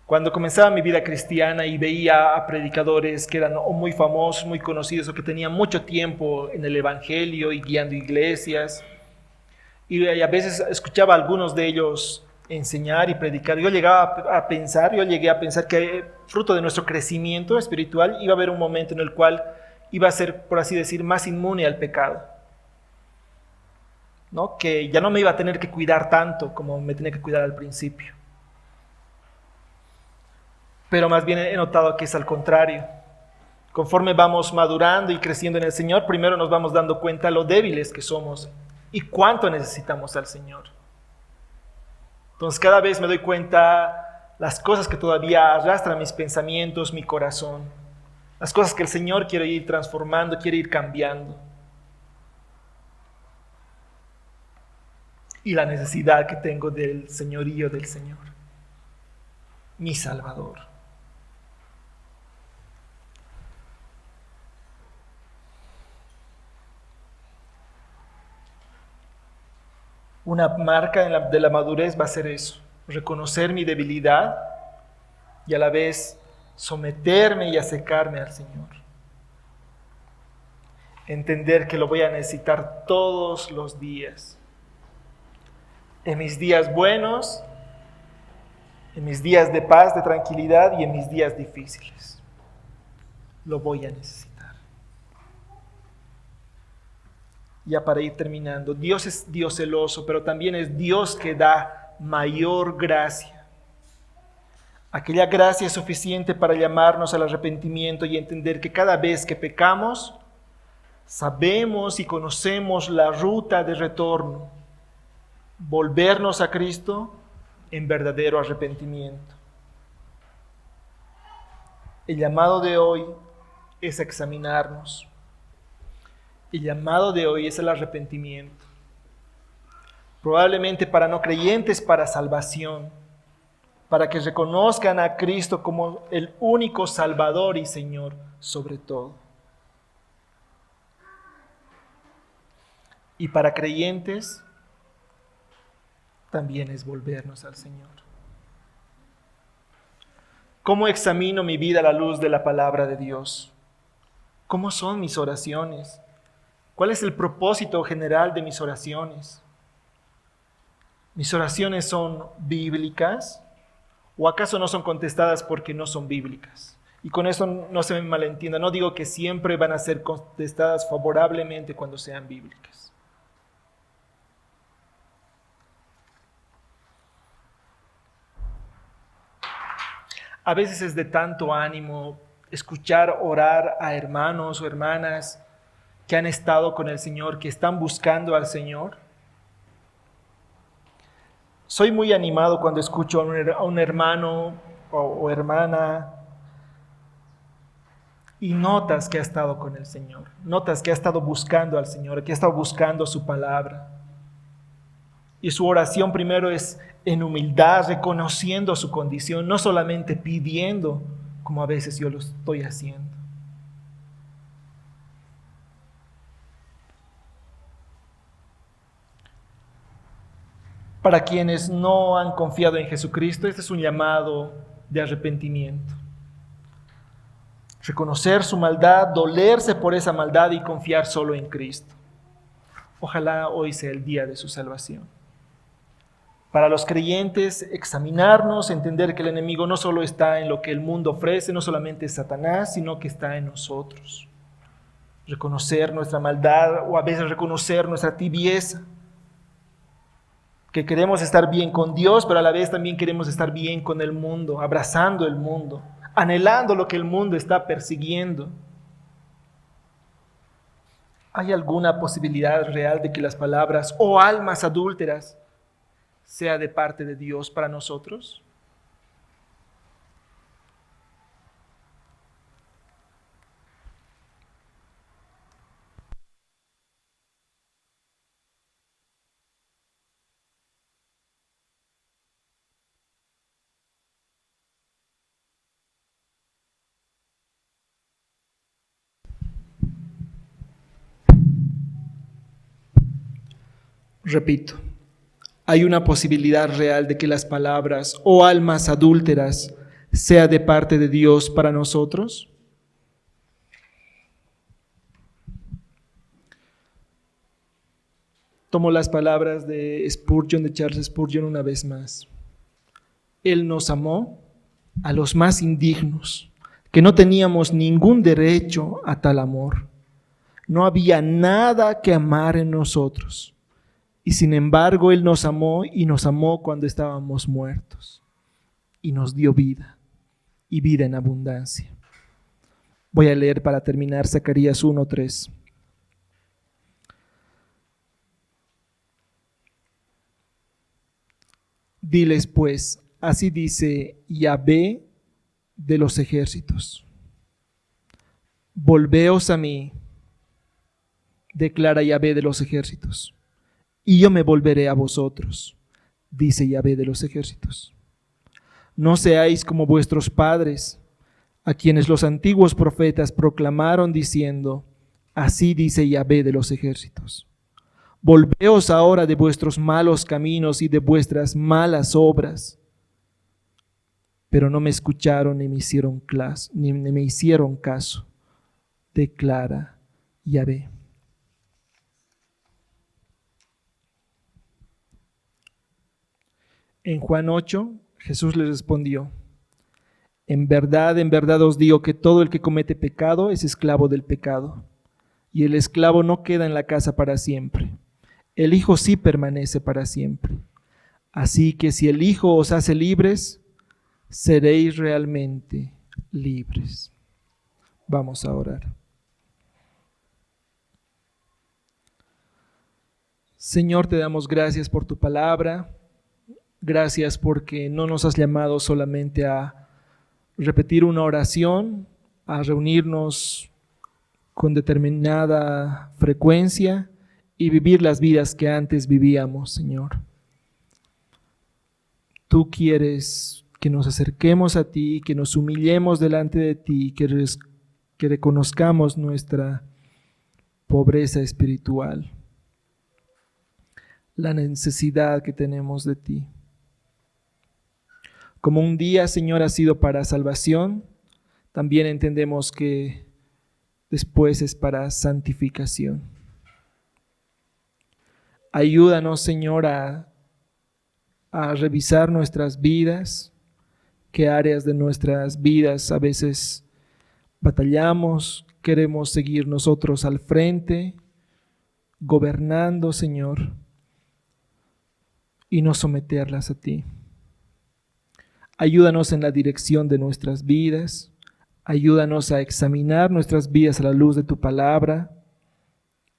Cuando comenzaba mi vida cristiana y veía a predicadores que eran o muy famosos, muy conocidos, o que tenían mucho tiempo en el Evangelio y guiando iglesias, y a veces escuchaba a algunos de ellos enseñar y predicar, yo llegué a pensar que fruto de nuestro crecimiento espiritual iba a haber un momento en el cual iba a ser, por así decir, más inmune al pecado, ¿no? Que ya no me iba a tener que cuidar tanto como me tenía que cuidar al principio. Pero más bien he notado que es al contrario. Conforme vamos madurando y creciendo en el Señor, primero nos vamos dando cuenta lo débiles que somos y cuánto necesitamos al Señor. Entonces cada vez me doy cuenta las cosas que todavía arrastran mis pensamientos, mi corazón, las cosas que el Señor quiere ir transformando, quiere ir cambiando. y la necesidad que tengo del señorío del Señor, mi Salvador. Una marca de la madurez va a ser eso, reconocer mi debilidad y a la vez someterme y acercarme al Señor. Entender que lo voy a necesitar todos los días. En mis días buenos, en mis días de paz, de tranquilidad y en mis días difíciles. Lo voy a necesitar. Ya para ir terminando, Dios es Dios celoso, pero también es Dios que da mayor gracia. Aquella gracia es suficiente para llamarnos al arrepentimiento y entender que cada vez que pecamos, sabemos y conocemos la ruta de retorno, volvernos a Cristo en verdadero arrepentimiento. El llamado de hoy es examinarnos. El llamado de hoy es el arrepentimiento. Probablemente para no creyentes, para salvación, para que reconozcan a Cristo como el único Salvador y Señor sobre todo. Y para creyentes, también es volvernos al Señor. ¿Cómo examino mi vida a la luz de la palabra de Dios? ¿Cómo son mis oraciones? ¿Cuál es el propósito general de mis oraciones? ¿Mis oraciones son bíblicas? ¿O acaso no son contestadas porque no son bíblicas? Y con eso no se me malentienda. No digo que siempre van a ser contestadas favorablemente cuando sean bíblicas. A veces es de tanto ánimo escuchar orar a hermanos o hermanas que han estado con el Señor, que están buscando al Señor. Soy muy animado cuando escucho a un hermano o hermana y notas que ha estado con el Señor, notas que ha estado buscando al Señor, que ha estado buscando su palabra. Y su oración primero es en humildad, reconociendo su condición, no solamente pidiendo, como a veces yo lo estoy haciendo. Para quienes no han confiado en Jesucristo, este es un llamado de arrepentimiento. Reconocer su maldad, dolerse por esa maldad y confiar solo en Cristo. Ojalá hoy sea el día de su salvación. Para los creyentes, examinarnos, entender que el enemigo no solo está en lo que el mundo ofrece, no solamente es Satanás, sino que está en nosotros. Reconocer nuestra maldad o a veces reconocer nuestra tibieza. Que queremos estar bien con Dios, pero a la vez también queremos estar bien con el mundo, abrazando el mundo, anhelando lo que el mundo está persiguiendo. ¿Hay alguna posibilidad real de que las palabras "oh almas adúlteras" sea de parte de Dios para nosotros? Repito, ¿hay una posibilidad real de que las palabras "oh almas adúlteras" sea de parte de Dios para nosotros? Tomo las palabras de Spurgeon, de Charles Spurgeon, una vez más. Él nos amó a los más indignos, que no teníamos ningún derecho a tal amor. No había nada que amar en nosotros. Y sin embargo, Él nos amó y nos amó cuando estábamos muertos. Y nos dio vida, y vida en abundancia. Voy a leer para terminar Zacarías 1:3. Diles pues, así dice Yahvé de los ejércitos: volveos a mí, declara Yahvé de los ejércitos, y yo me volveré a vosotros, dice Yahvé de los ejércitos. No seáis como vuestros padres, a quienes los antiguos profetas proclamaron diciendo, así dice Yahvé de los ejércitos. Volveos ahora de vuestros malos caminos y de vuestras malas obras. Pero no me escucharon ni me hicieron caso, declara Yahvé. En Juan 8, Jesús les respondió, en verdad os digo que todo el que comete pecado es esclavo del pecado, y el esclavo no queda en la casa para siempre. El Hijo sí permanece para siempre. Así que si el Hijo os hace libres, seréis realmente libres. Vamos a orar. Señor, te damos gracias por tu palabra. Gracias porque no nos has llamado solamente a repetir una oración, a reunirnos con determinada frecuencia y vivir las vidas que antes vivíamos, Señor. Tú quieres que nos acerquemos a ti, que nos humillemos delante de ti, que reconozcamos nuestra pobreza espiritual, la necesidad que tenemos de ti. Como un día, Señor, ha sido para salvación, también entendemos que después es para santificación. Ayúdanos, Señor, a revisar nuestras vidas, qué áreas de nuestras vidas a veces batallamos, queremos seguir nosotros al frente, gobernando, Señor, y no someterlas a ti. Ayúdanos en la dirección de nuestras vidas, ayúdanos a examinar nuestras vidas a la luz de tu palabra,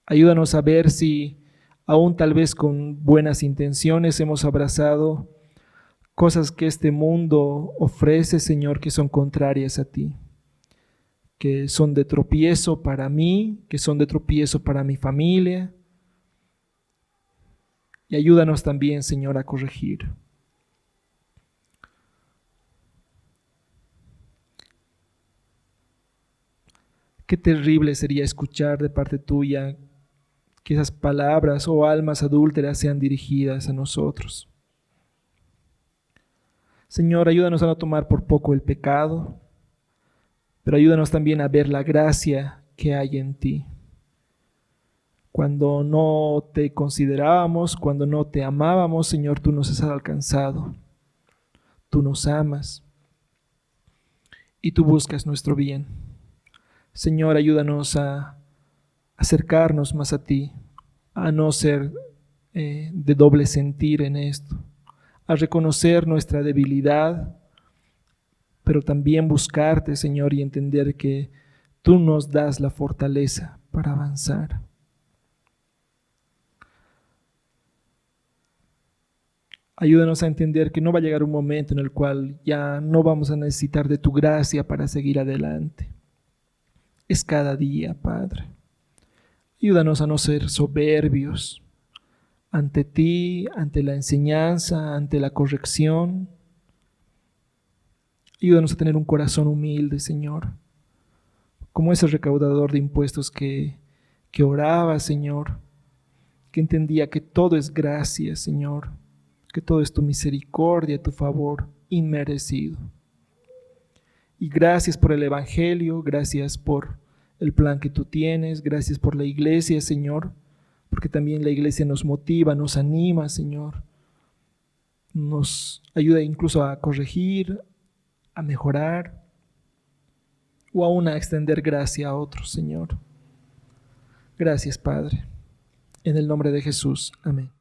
ayúdanos a ver si aún tal vez con buenas intenciones hemos abrazado cosas que este mundo ofrece, Señor, que son contrarias a ti, que son de tropiezo para mí, que son de tropiezo para mi familia. Y ayúdanos también, Señor, a corregir. Qué terrible sería escuchar de parte tuya que esas palabras o almas adúlteras sean dirigidas a nosotros. Señor, ayúdanos a no tomar por poco el pecado, pero ayúdanos también a ver la gracia que hay en ti. Cuando no te considerábamos, cuando no te amábamos, Señor, tú nos has alcanzado. Tú nos amas y tú buscas nuestro bien. Señor, ayúdanos a acercarnos más a ti, a no ser de doble sentir en esto, a reconocer nuestra debilidad, pero también buscarte, Señor, y entender que tú nos das la fortaleza para avanzar. Ayúdanos a entender que no va a llegar un momento en el cual ya no vamos a necesitar de tu gracia para seguir adelante. Es cada día, Padre. Ayúdanos a no ser soberbios ante ti, ante la enseñanza, ante la corrección. Ayúdanos a tener un corazón humilde, Señor, como ese recaudador de impuestos que oraba, Señor, que entendía que todo es gracia, Señor, que todo es tu misericordia, tu favor inmerecido. Y gracias por el Evangelio, gracias por el plan que tú tienes, gracias por la iglesia, Señor, porque también la iglesia nos motiva, nos anima, Señor, nos ayuda incluso a corregir, a mejorar o aún a extender gracia a otros, Señor. Gracias, Padre. En el nombre de Jesús. Amén.